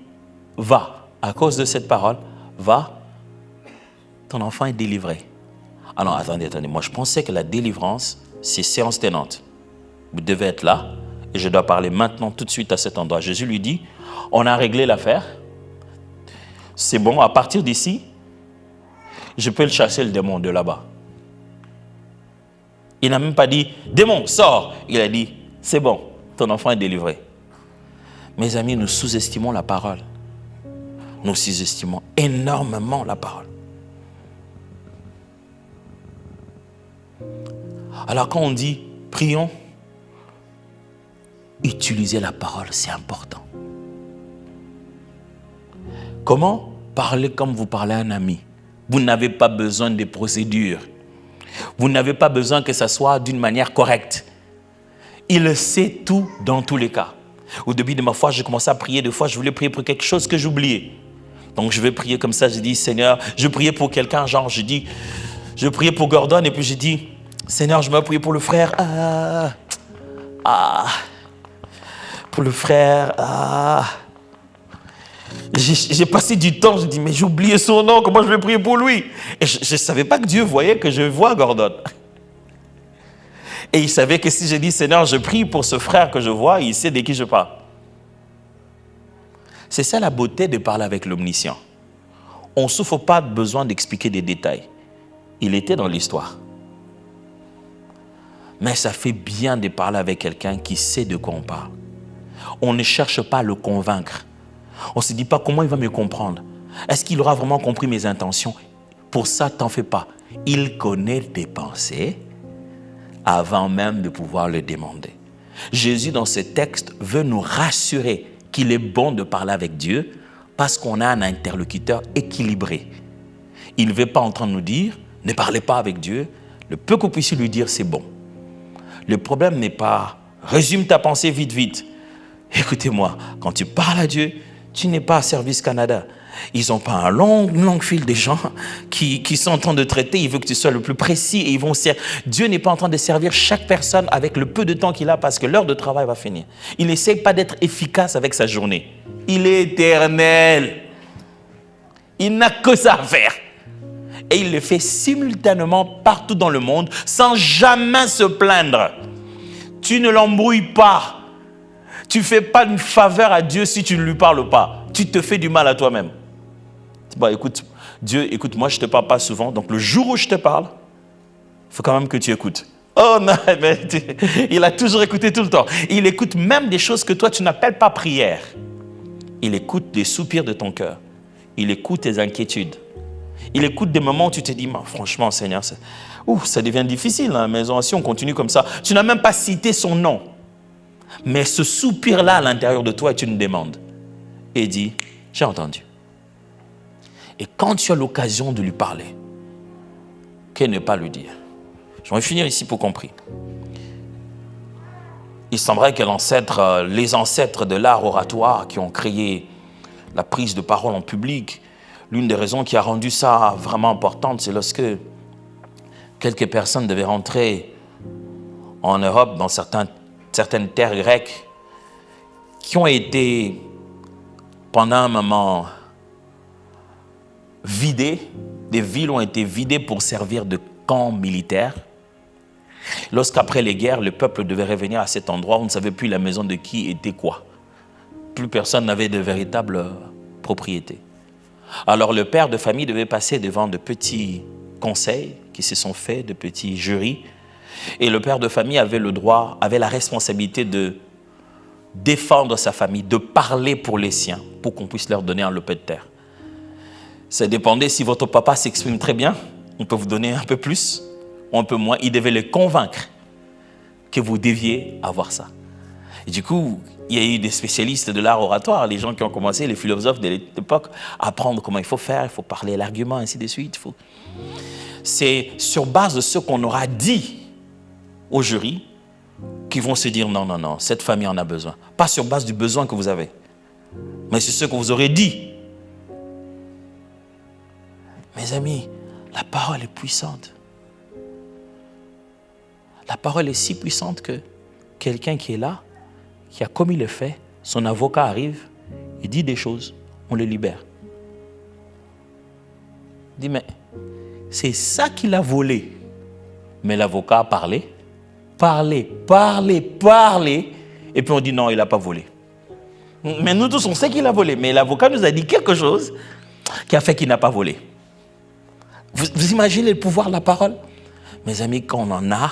va, à cause de cette parole, va, ton enfant est délivré. Ah non, attendez, moi je pensais que la délivrance, c'est séance tenante. Vous devez être là, et je dois parler maintenant, tout de suite à cet endroit. Jésus lui dit, on a réglé l'affaire, c'est bon, à partir d'ici, je peux le chasser le démon de là-bas. Il n'a même pas dit, démon, sors. Il a dit, c'est bon, ton enfant est délivré. Mes amis, nous sous-estimons la parole. Nous sous-estimons énormément la parole. Alors quand on dit, prions, utilisez la parole, c'est important. Comment? Parlez comme vous parlez à un ami. Vous n'avez pas besoin de procédures. Vous n'avez pas besoin que ça soit d'une manière correcte. Il sait tout dans tous les cas. Au début de ma foi, j'ai commencé à prier. Des fois, je voulais prier pour quelque chose que j'oubliais. Donc, je vais prier comme ça. Je dis, Seigneur, je priais pour quelqu'un. Genre, je priais pour Gordon. Et puis, j'ai dit, Seigneur, je vais prier pour le frère. Pour le frère. J'ai passé du temps, je dis, mais j'ai oublié son nom, comment je vais prier pour lui? Et je ne savais pas que Dieu voyait que je vois Gordon. Et il savait que si je dis, Seigneur, je prie pour ce frère que je vois, il sait de qui je parle. C'est ça la beauté de parler avec l'omniscient. On ne souffre pas de besoin d'expliquer des détails. Il était dans l'histoire. Mais ça fait bien de parler avec quelqu'un qui sait de quoi on parle. On ne cherche pas à le convaincre. On ne se dit pas comment il va me comprendre. Est-ce qu'il aura vraiment compris mes intentions? Pour ça, t'en fais pas. Il connaît tes pensées avant même de pouvoir le demander. Jésus, dans ce texte, veut nous rassurer qu'il est bon de parler avec Dieu parce qu'on a un interlocuteur équilibré. Il ne veut pas en train de nous dire, ne parlez pas avec Dieu. Le peu que vous puissiez lui dire, c'est bon. Le problème n'est pas, résume ta pensée vite, vite. Écoutez-moi, quand tu parles à Dieu, tu n'es pas à Service Canada. Ils n'ont pas un long fil de gens qui sont en train de traiter. Ils veulent que tu sois le plus précis et ils vont servir. Dieu n'est pas en train de servir chaque personne avec le peu de temps qu'il a parce que l'heure de travail va finir. Il n'essaie pas d'être efficace avec sa journée. Il est éternel. Il n'a que ça à faire. Et il le fait simultanément partout dans le monde sans jamais se plaindre. Tu ne l'embrouilles pas. Tu ne fais pas une faveur à Dieu si tu ne lui parles pas. Tu te fais du mal à toi-même. Bon, écoute, Dieu, écoute, moi je ne te parle pas souvent, donc le jour où je te parle, il faut quand même que tu écoutes. Oh non, mais il a toujours écouté tout le temps. Il écoute même des choses que toi tu n'appelles pas prière. Il écoute des soupirs de ton cœur. Il écoute tes inquiétudes. Il écoute des moments où tu te dis, franchement Seigneur, ça devient difficile, hein, mais si on continue comme ça. Tu n'as même pas cité son nom. Mais ce soupir-là à l'intérieur de toi est une demande. Et il dit, j'ai entendu. Et quand tu as l'occasion de lui parler, que ne pas lui dire? Je vais finir ici pour compris. Il semblerait que les ancêtres de l'art oratoire qui ont créé la prise de parole en public, l'une des raisons qui a rendu ça vraiment importante, c'est lorsque quelques personnes devaient rentrer en Europe dans certaines terres grecques. qui ont été pendant un moment vidés, des villes ont été vidées pour servir de camps militaires. Lorsqu'après les guerres, le peuple devait revenir à cet endroit, on ne savait plus la maison de qui était quoi. Plus personne n'avait de véritable propriété. Alors le père de famille devait passer devant de petits conseils qui se sont faits, de petits jurys. Et le père de famille avait le droit, avait la responsabilité de défendre sa famille, de parler pour les siens, pour qu'on puisse leur donner un lopin de terre. Ça dépendait si votre papa s'exprime très bien, on peut vous donner un peu plus, ou un peu moins. Il devait les convaincre que vous deviez avoir ça. Et du coup, il y a eu des spécialistes de l'art oratoire, les gens qui ont commencé, les philosophes de l'époque, à apprendre comment il faut faire, il faut parler l'argument, ainsi de suite. C'est sur base de ce qu'on aura dit au jury qu'ils vont se dire non, non, non, cette famille en a besoin. Pas sur base du besoin que vous avez, mais c'est ce que vous aurez dit. Mes amis, la parole est puissante. La parole est si puissante que quelqu'un qui est là, qui a commis le fait, son avocat arrive, il dit des choses, on le libère. Il dit, mais c'est ça qu'il a volé. Mais l'avocat a parlé, et puis on dit non, il n'a pas volé. Mais nous tous, on sait qu'il a volé, mais l'avocat nous a dit quelque chose qui a fait qu'il n'a pas volé. Vous imaginez le pouvoir de la parole? Mes amis, quand on en a,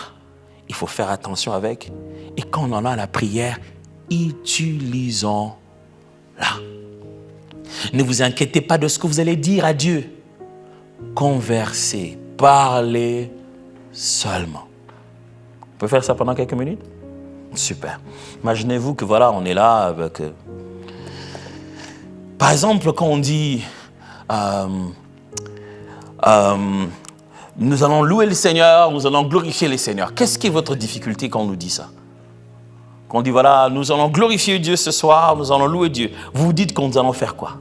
il faut faire attention avec. Et quand on en a la prière, utilisons-la. Ne vous inquiétez pas de ce que vous allez dire à Dieu. Conversez, parlez seulement. On peut faire ça pendant quelques minutes? Super. Imaginez-vous que voilà, on est là avec... Par exemple, quand on dit... nous allons louer le Seigneur, nous allons glorifier le Seigneur. Qu'est-ce qui est votre difficulté quand on nous dit ça? Quand on dit, voilà, nous allons glorifier Dieu ce soir, nous allons louer Dieu. Vous vous dites que nous allons faire quoi?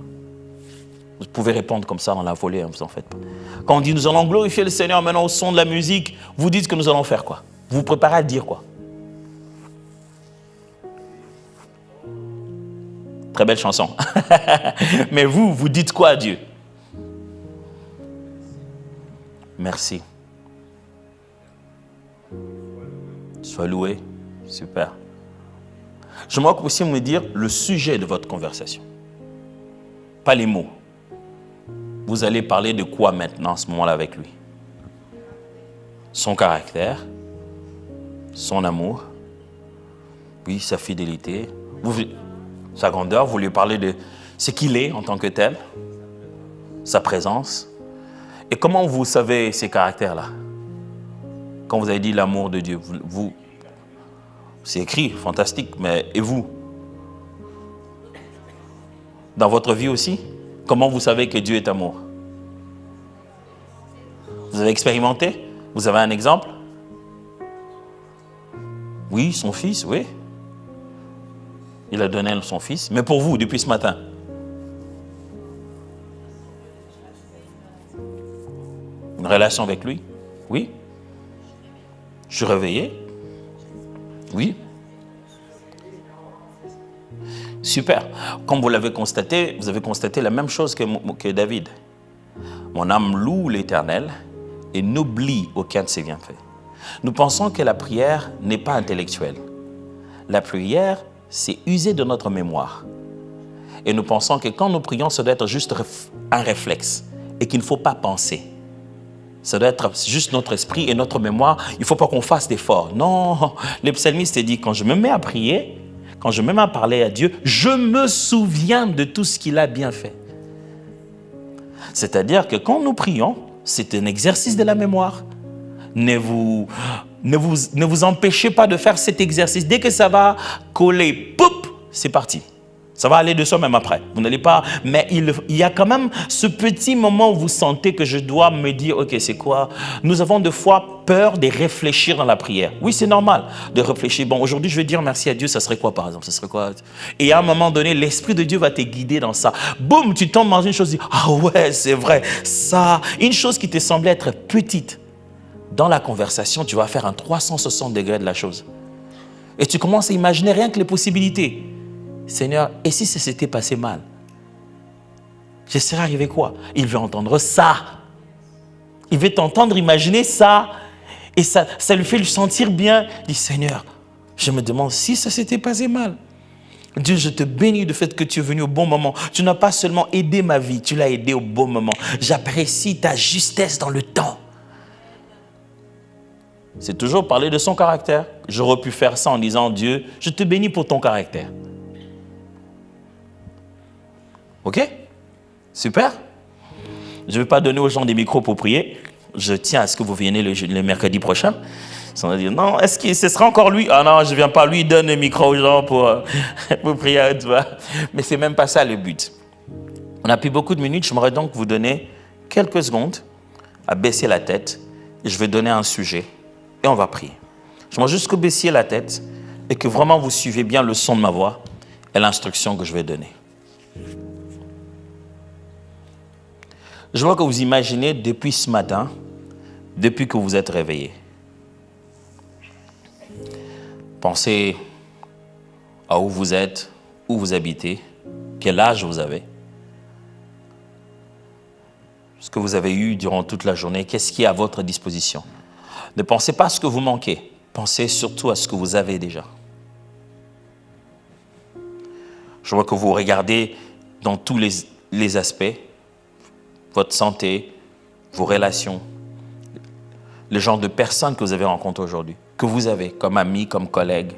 Vous pouvez répondre comme ça dans la volée, hein, vous en faites pas. Quand on dit, nous allons glorifier le Seigneur maintenant au son de la musique, vous dites que nous allons faire quoi? Vous vous préparez à dire quoi? Très belle chanson. Mais vous dites quoi à Dieu? Merci. Sois loué. Super. Je m'occupe aussi de me dire le sujet de votre conversation. Pas les mots. Vous allez parler de quoi maintenant, à ce moment-là, avec lui? Son caractère, son amour, oui, sa fidélité, sa grandeur. Vous lui parlez de ce qu'il est en tant que tel, sa présence. Et comment vous savez ces caractères-là? Quand vous avez dit l'amour de Dieu, c'est écrit, fantastique, mais et vous? Dans votre vie aussi? Comment vous savez que Dieu est amour? Vous avez expérimenté? Vous avez un exemple? Oui, son fils, oui. Il a donné son fils. Mais pour vous, depuis ce matin? Une relation avec lui? Oui. Je suis réveillé? Oui. Super. Comme vous l'avez constaté, vous avez constaté la même chose que David. Mon âme loue l'Éternel et n'oublie aucun de ses bienfaits. Nous pensons que la prière n'est pas intellectuelle. La prière, c'est user de notre mémoire. Et nous pensons que quand nous prions, ça doit être juste un réflexe et qu'il ne faut pas penser. Ça doit être juste notre esprit et notre mémoire. Il ne faut pas qu'on fasse d'efforts. Non, le psalmiste dit, quand je me mets à prier, quand je me mets à parler à Dieu, je me souviens de tout ce qu'il a bien fait. C'est-à-dire que quand nous prions, c'est un exercice de la mémoire. Ne vous empêchez pas de faire cet exercice. Dès que ça va coller, poup, c'est parti. Ça va aller de soi même après. Vous n'allez pas... Mais il y a quand même ce petit moment où vous sentez que je dois me dire, ok, c'est quoi? Nous avons des fois peur de réfléchir dans la prière. Oui, c'est normal de réfléchir. Bon, aujourd'hui, je vais dire merci à Dieu, ça serait quoi par exemple? Ça serait quoi? Et à un moment donné, l'Esprit de Dieu va te guider dans ça. Boum, tu tombes dans une chose, tu dis, ah ouais, c'est vrai. Ça, une chose qui te semblait être petite. Dans la conversation, tu vas faire un 360 degrés de la chose. Et tu commences à imaginer rien que les possibilités. Seigneur, et si ça s'était passé mal? Je serais arrivé quoi? Il veut entendre ça. Il veut t'entendre imaginer ça. Et ça lui fait le sentir bien. Il dit, Seigneur, je me demande si ça s'était passé mal. Dieu, je te bénis du fait que tu es venu au bon moment. Tu n'as pas seulement aidé ma vie, tu l'as aidé au bon moment. J'apprécie ta justesse dans le temps. C'est toujours parler de son caractère. J'aurais pu faire ça en disant, Dieu, je te bénis pour ton caractère. OK? Super. Je ne vais pas donner aux gens des micros pour prier. Je tiens à ce que vous veniez le mercredi prochain. On va dire, non, est-ce que ce sera encore lui? Ah non, je ne viens pas. Lui, il donne le micro aux gens pour prier. Tu vois. Mais ce n'est même pas ça le but. On n'a plus beaucoup de minutes. J'aimerais donc vous donner quelques secondes à baisser la tête. Et je vais donner un sujet et on va prier. J'aimerais juste que vous baissiez la tête et que vraiment vous suivez bien le son de ma voix et l'instruction que je vais donner. Je vois que vous imaginez depuis ce matin, depuis que vous êtes réveillé. Pensez à où vous êtes, où vous habitez, quel âge vous avez, ce que vous avez eu durant toute la journée, qu'est-ce qui est à votre disposition. Ne pensez pas à ce que vous manquez, pensez surtout à ce que vous avez déjà. Je vois que vous regardez dans tous les aspects, votre santé, vos relations, le genre de personnes que vous avez rencontrées aujourd'hui, que vous avez comme amis, comme collègues.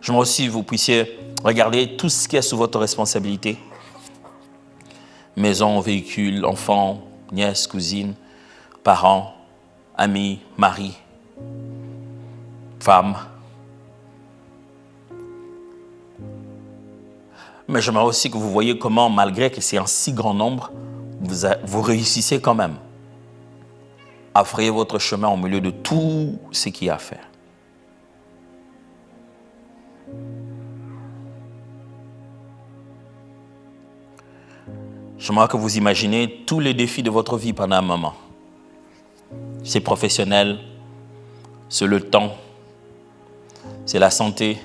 J'aimerais aussi que vous puissiez regarder tout ce qui est sous votre responsabilité. Maison, véhicule, enfants, nièces, cousines, parents, amis, mari, femmes. Mais j'aimerais aussi que vous voyiez comment, malgré que c'est un si grand nombre, vous réussissez quand même à frayer votre chemin au milieu de tout ce qu'il y a à faire. J'aimerais que vous imaginez tous les défis de votre vie pendant un moment. C'est professionnel, c'est le temps, c'est la santé,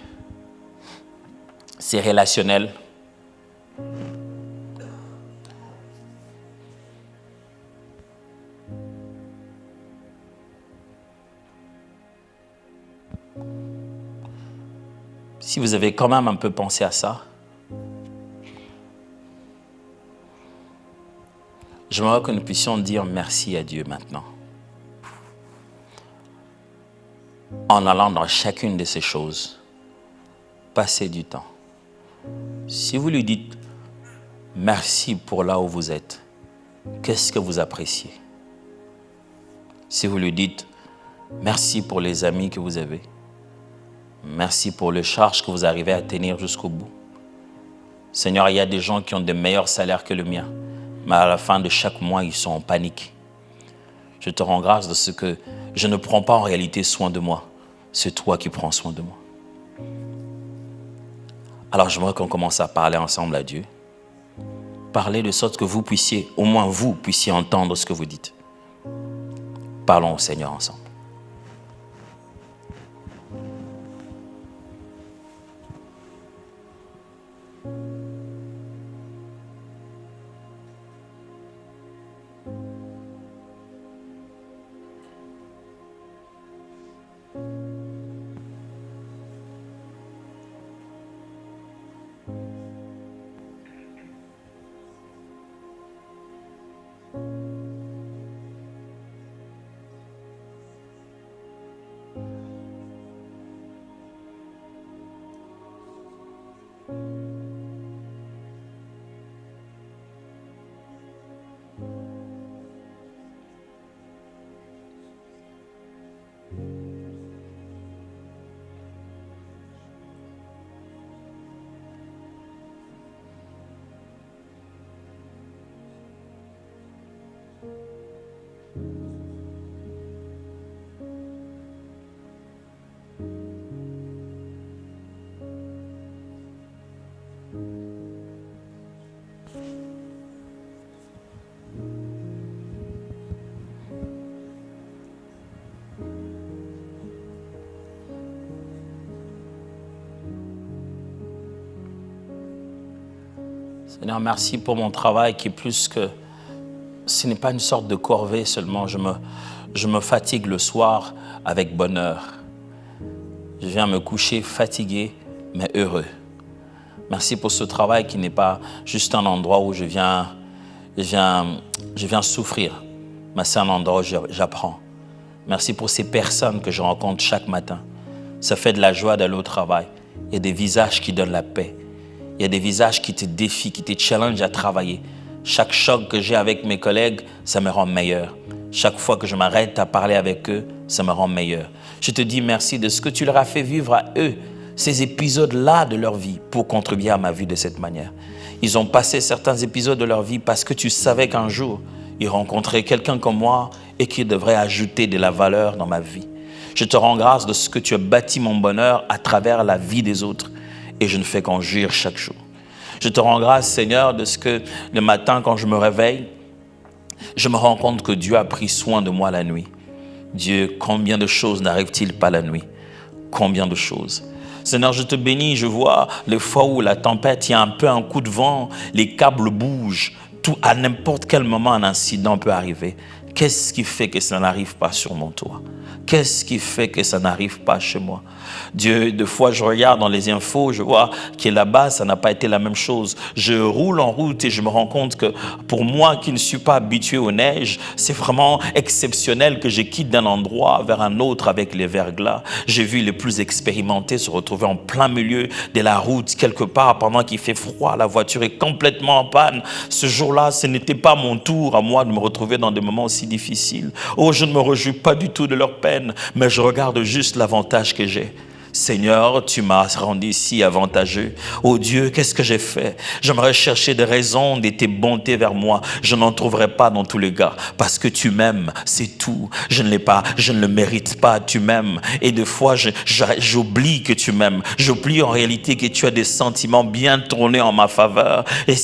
c'est relationnel. Si vous avez quand même un peu pensé à ça, j'aimerais que nous puissions dire merci à Dieu maintenant. En allant dans chacune de ces choses, passer du temps. Si vous lui dites merci pour là où vous êtes, qu'est-ce que vous appréciez? Si vous lui dites merci pour les amis que vous avez, merci pour les charges que vous arrivez à tenir jusqu'au bout. Seigneur, il y a des gens qui ont de meilleurs salaires que le mien, mais à la fin de chaque mois, ils sont en panique. Je te rends grâce de ce que je ne prends pas en réalité soin de moi. C'est toi qui prends soin de moi. Alors j'aimerais qu'on commence à parler ensemble à Dieu. Parler de sorte que vous puissiez, au moins vous puissiez entendre ce que vous dites. Parlons au Seigneur ensemble. Seigneur, merci pour mon travail qui est plus que... Ce n'est pas une sorte de corvée seulement. Je me fatigue le soir avec bonheur. Je viens me coucher fatigué, mais heureux. Merci pour ce travail qui n'est pas juste un endroit où je viens souffrir, mais c'est un endroit où j'apprends. Merci pour ces personnes que je rencontre chaque matin. Ça fait de la joie d'aller au travail. Il y a des visages qui donnent la paix. Il y a des visages qui te défient, qui te challengent à travailler. Chaque choc que j'ai avec mes collègues, ça me rend meilleur. Chaque fois que je m'arrête à parler avec eux, ça me rend meilleur. Je te dis merci de ce que tu leur as fait vivre à eux, ces épisodes-là de leur vie, pour contribuer à ma vie de cette manière. Ils ont passé certains épisodes de leur vie parce que tu savais qu'un jour, ils rencontraient quelqu'un comme moi et qui devrait ajouter de la valeur dans ma vie. Je te rends grâce de ce que tu as bâti mon bonheur à travers la vie des autres et je ne fais qu'en jouir chaque jour. Je te rends grâce, Seigneur, de ce que le matin, quand je me réveille, je me rends compte que Dieu a pris soin de moi la nuit. Dieu, combien de choses n'arrive-t-il pas la nuit? Combien de choses? Seigneur, je te bénis, je vois les fois où la tempête, il y a un peu un coup de vent, les câbles bougent, tout, à n'importe quel moment, un incident peut arriver. Qu'est-ce qui fait que ça n'arrive pas sur mon toit? Qu'est-ce qui fait que ça n'arrive pas chez moi? Dieu, des fois, je regarde dans les infos, je vois que là-bas, ça n'a pas été la même chose. Je roule en route et je me rends compte que pour moi qui ne suis pas habitué aux neiges, c'est vraiment exceptionnel que je quitte d'un endroit vers un autre avec les verglas. J'ai vu les plus expérimentés se retrouver en plein milieu de la route, quelque part, pendant qu'il fait froid, la voiture est complètement en panne. Ce jour-là, ce n'était pas mon tour à moi de me retrouver dans des moments aussi difficiles. Oh, je ne me réjouis pas du tout de leur peine, mais je regarde juste l'avantage que j'ai. Seigneur, tu m'as rendu si avantageux. Oh Dieu, qu'est-ce que j'ai fait? J'aimerais chercher des raisons de tes bontés vers moi. Je n'en trouverai pas dans tous les cas. Parce que tu m'aimes, c'est tout. Je ne l'ai pas, je ne le mérite pas, tu m'aimes. Et des fois, j'oublie que tu m'aimes. J'oublie en réalité que tu as des sentiments bien tournés en ma faveur. Et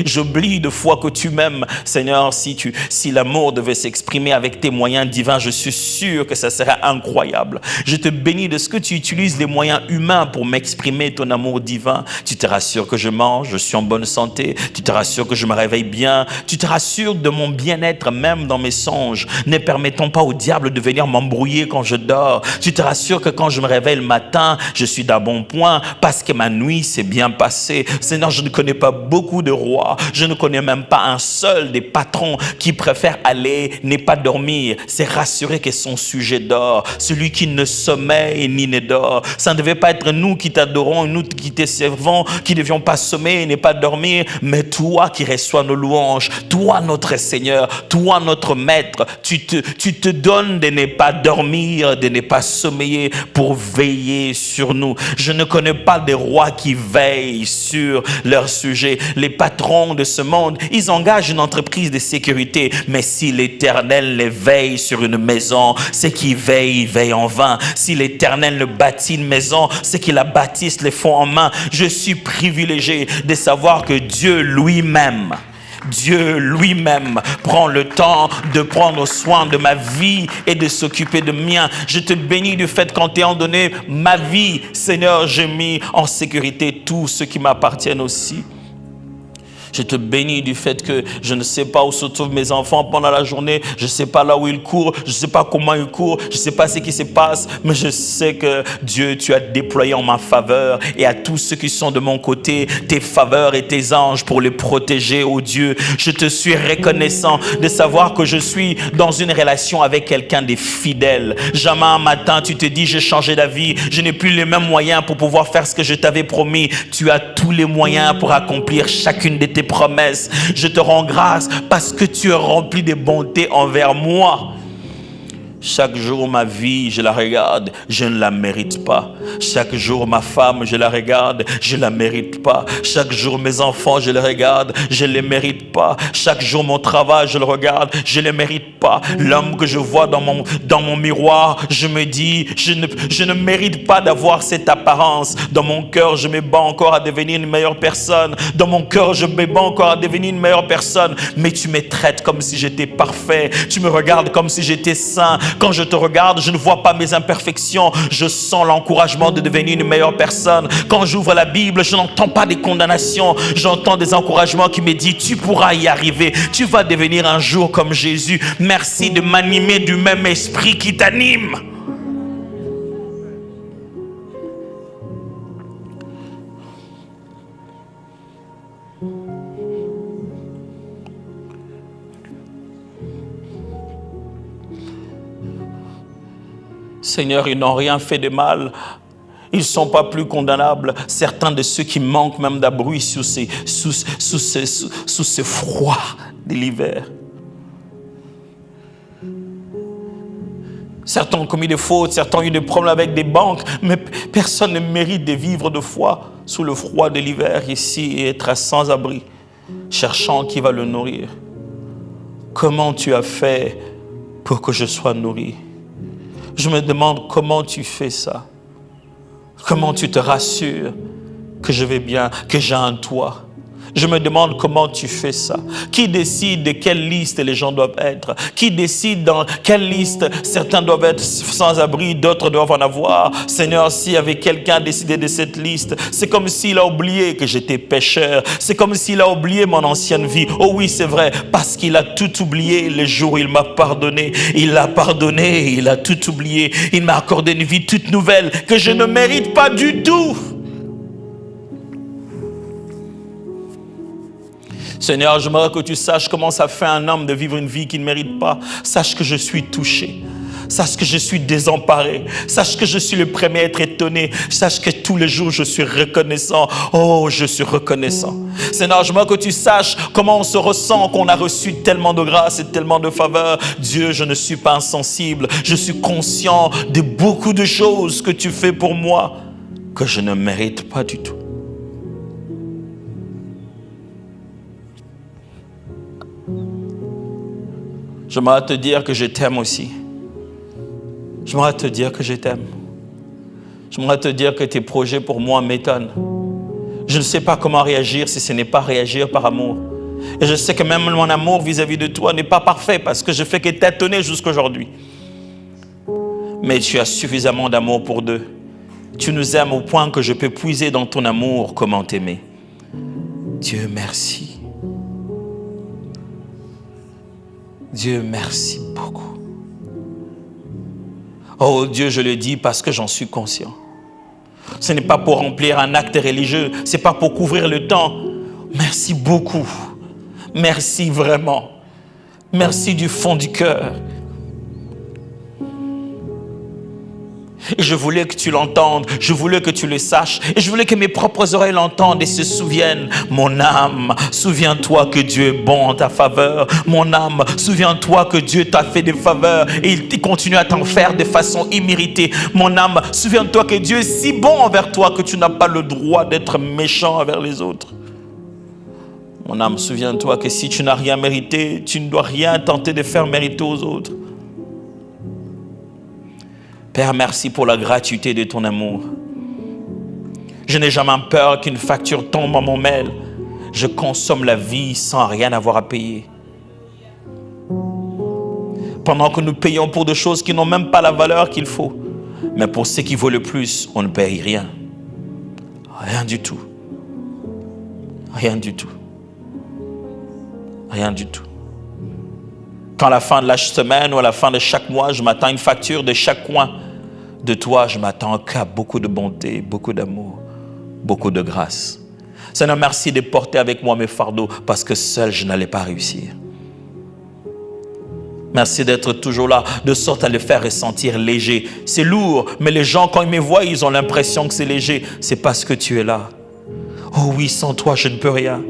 j'oublie des fois que tu m'aimes. Seigneur, si l'amour devait s'exprimer avec tes moyens divins, je suis sûr que ça serait incroyable. Je te bénis de ce que tu utilises les moyens humains pour m'exprimer ton amour divin. Tu te rassures que je mange, je suis en bonne santé. Tu te rassures que je me réveille bien. Tu te rassures de mon bien-être même dans mes songes. Ne permettons pas au diable de venir m'embrouiller quand je dors. Tu te rassures que quand je me réveille le matin, je suis d'un bon point parce que ma nuit s'est bien passée. Seigneur, je ne connais pas beaucoup de rois. Je ne connais même pas un seul des patrons qui préfère aller ne pas dormir. C'est rassurer que son sujet dort. Celui qui ne sommeille ni ne dort. Ça ne devait pas être nous qui t'adorons, nous qui te servons, qui ne devions pas sommeiller, ne pas dormir, mais toi qui reçois nos louanges, toi notre Seigneur, toi notre Maître, tu te donnes de ne pas dormir, de ne pas sommeiller pour veiller sur nous. Je ne connais pas des rois qui veillent sur leur sujet. Les patrons de ce monde, ils engagent une entreprise de sécurité, mais si l'Éternel les veille sur une maison, c'est qui veille en vain. Si l'Éternel ne bâtit une maison, c'est qu'ils la bâtissent les fonds en main. Je suis privilégié de savoir que Dieu lui-même prend le temps de prendre soin de ma vie et de s'occuper de mien. Je te bénis du fait qu'en t'ayant donné ma vie, Seigneur, j'ai mis en sécurité tout ce qui m'appartient aussi. Je te bénis du fait que je ne sais pas où se trouvent mes enfants pendant la journée. Je ne sais pas là où ils courent. Je ne sais pas comment ils courent. Je ne sais pas ce qui se passe. Mais je sais que Dieu, tu as déployé en ma faveur et à tous ceux qui sont de mon côté, tes faveurs et tes anges pour les protéger, oh Dieu. Je te suis reconnaissant de savoir que je suis dans une relation avec quelqu'un de fidèle. Jamais un matin, tu te dis, j'ai changé d'avis. Je n'ai plus les mêmes moyens pour pouvoir faire ce que je t'avais promis. Tu as tous les moyens pour accomplir chacune de tes promesses. Je te rends grâce parce que tu es rempli de bonté envers moi. Chaque jour, ma vie, je la regarde, je ne la mérite pas. Chaque jour, ma femme, je la regarde, je ne la mérite pas. Chaque jour, mes enfants, je les regarde, je ne les mérite pas. Chaque jour, mon travail, je le regarde, je ne les mérite pas. L'homme que je vois dans mon miroir, je me dis, je ne mérite pas d'avoir cette apparence. Dans mon cœur, je me bats encore à devenir une meilleure personne. Dans mon cœur, je me bats encore à devenir une meilleure personne. Mais tu me traites comme si j'étais parfait. Tu me regardes comme si j'étais saint. Quand je te regarde, je ne vois pas mes imperfections. Je sens l'encouragement de devenir une meilleure personne. Quand j'ouvre la Bible, je n'entends pas des condamnations. J'entends des encouragements qui me disent, tu pourras y arriver. Tu vas devenir un jour comme Jésus. Merci de m'animer du même esprit qui t'anime. Seigneur, ils n'ont rien fait de mal. Ils ne sont pas plus condamnables. Certains de ceux qui manquent même d'abri sous ce froid de l'hiver. Certains ont commis des fautes, certains ont eu des problèmes avec des banques, mais personne ne mérite de vivre de foi sous le froid de l'hiver ici et être sans abri, cherchant qui va le nourrir. Comment tu as fait pour que je sois nourri? Je me demande comment tu fais ça. Comment tu te rassures que je vais bien, que j'ai un toit. Je me demande comment tu fais ça. Qui décide de quelle liste les gens doivent être? Qui décide dans quelle liste certains doivent être sans abri, d'autres doivent en avoir? Seigneur, si avec quelqu'un décidé de cette liste, c'est comme s'il a oublié que j'étais pécheur. C'est comme s'il a oublié mon ancienne vie. Oh oui, c'est vrai, parce qu'il a tout oublié le jour où il m'a pardonné. Il a pardonné, il a tout oublié. Il m'a accordé une vie toute nouvelle que je ne mérite pas du tout. Seigneur, j'aimerais que tu saches comment ça fait un homme de vivre une vie qu'il ne mérite pas. Sache que je suis touché. Sache que je suis désemparé. Sache que je suis le premier à être étonné. Sache que tous les jours je suis reconnaissant. Oh, je suis reconnaissant. Seigneur, j'aimerais que tu saches comment on se ressent, qu'on a reçu tellement de grâce et tellement de faveur. Dieu, je ne suis pas insensible. Je suis conscient de beaucoup de choses que tu fais pour moi que je ne mérite pas du tout. J'aimerais te dire que je t'aime aussi. J'aimerais te dire que je t'aime. J'aimerais te dire que tes projets pour moi m'étonnent. Je ne sais pas comment réagir si ce n'est pas réagir par amour. Et je sais que même mon amour vis-à-vis de toi n'est pas parfait parce que je fais que t'étonner jusqu'aujourd'hui. Mais tu as suffisamment d'amour pour deux. Tu nous aimes au point que je peux puiser dans ton amour comment t'aimer. Dieu merci. Dieu, merci beaucoup. Oh Dieu, je le dis parce que j'en suis conscient. Ce n'est pas pour remplir un acte religieux, ce n'est pas pour couvrir le temps. Merci beaucoup. Merci vraiment. Merci du fond du cœur. Et je voulais que tu l'entendes, je voulais que tu le saches, et je voulais que mes propres oreilles l'entendent et se souviennent. Mon âme, souviens-toi que Dieu est bon en ta faveur. Mon âme, souviens-toi que Dieu t'a fait des faveurs et il continue à t'en faire de façon imméritée. Mon âme, souviens-toi que Dieu est si bon envers toi que tu n'as pas le droit d'être méchant envers les autres. Mon âme, souviens-toi que si tu n'as rien mérité, tu ne dois rien tenter de faire mériter aux autres. Père, merci pour la gratuité de ton amour. Je n'ai jamais peur qu'une facture tombe à mon mail. Je consomme la vie sans rien avoir à payer. Pendant que nous payons pour des choses qui n'ont même pas la valeur qu'il faut. Mais pour ce qui vaut le plus, on ne paye rien. Rien du tout. Rien du tout. Rien du tout. Quand à la fin de la semaine ou à la fin de chaque mois, je m'attends à une facture de chaque coin. De toi, je m'attends qu'à beaucoup de bonté, beaucoup d'amour, beaucoup de grâce. Seigneur, merci de porter avec moi mes fardeaux parce que seul, je n'allais pas réussir. Merci d'être toujours là, de sorte à le faire ressentir léger. C'est lourd, mais les gens, quand ils me voient, ils ont l'impression que c'est léger. C'est parce que tu es là. Oh oui, sans toi, je ne peux rien.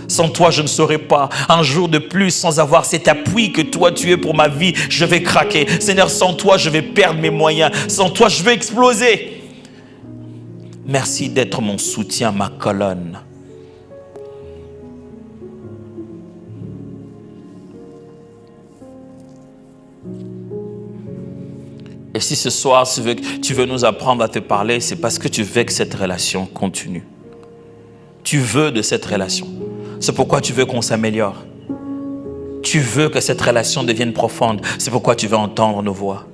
Sans toi, je ne saurais pas. Un jour de plus, sans avoir cet appui que toi, tu es pour ma vie, je vais craquer. Seigneur, sans toi, je vais perdre mes moyens. Sans toi, je vais exploser. Merci d'être mon soutien, ma colonne. Et si ce soir, tu veux nous apprendre à te parler, c'est parce que tu veux que cette relation continue. Tu veux de cette relation. C'est pourquoi tu veux qu'on s'améliore. Tu veux que cette relation devienne profonde. C'est pourquoi tu veux entendre nos voix.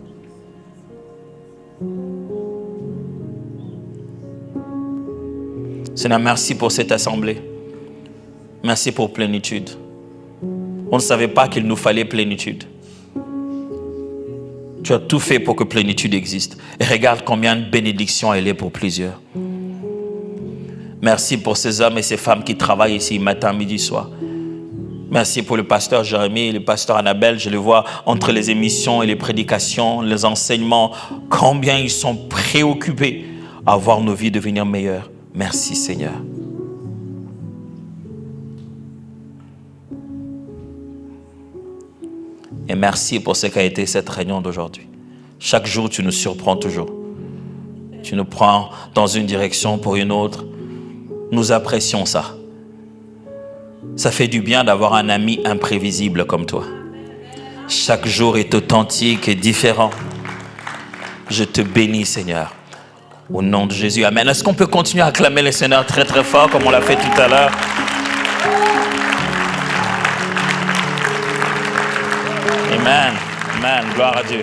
Seigneur, merci pour cette assemblée. Merci pour plénitude. On ne savait pas qu'il nous fallait plénitude. Tu as tout fait pour que plénitude existe. Et regarde combien de bénédictions elle est pour plusieurs. Merci pour ces hommes et ces femmes qui travaillent ici matin, midi, soir. Merci pour le pasteur Jérémie et le pasteur Annabelle. Je les vois entre les émissions et les prédications, les enseignements. Combien ils sont préoccupés à voir nos vies devenir meilleures. Merci Seigneur. Et merci pour ce qu'a été cette réunion d'aujourd'hui. Chaque jour, tu nous surprends toujours. Tu nous prends dans une direction pour une autre. Nous apprécions ça. Ça fait du bien d'avoir un ami imprévisible comme toi. Chaque jour est authentique et différent. Je te bénis, Seigneur. Au nom de Jésus. Amen. Est-ce qu'on peut continuer à acclamer le Seigneur très très fort comme on l'a fait tout à l'heure? Amen. Amen. Gloire à Dieu.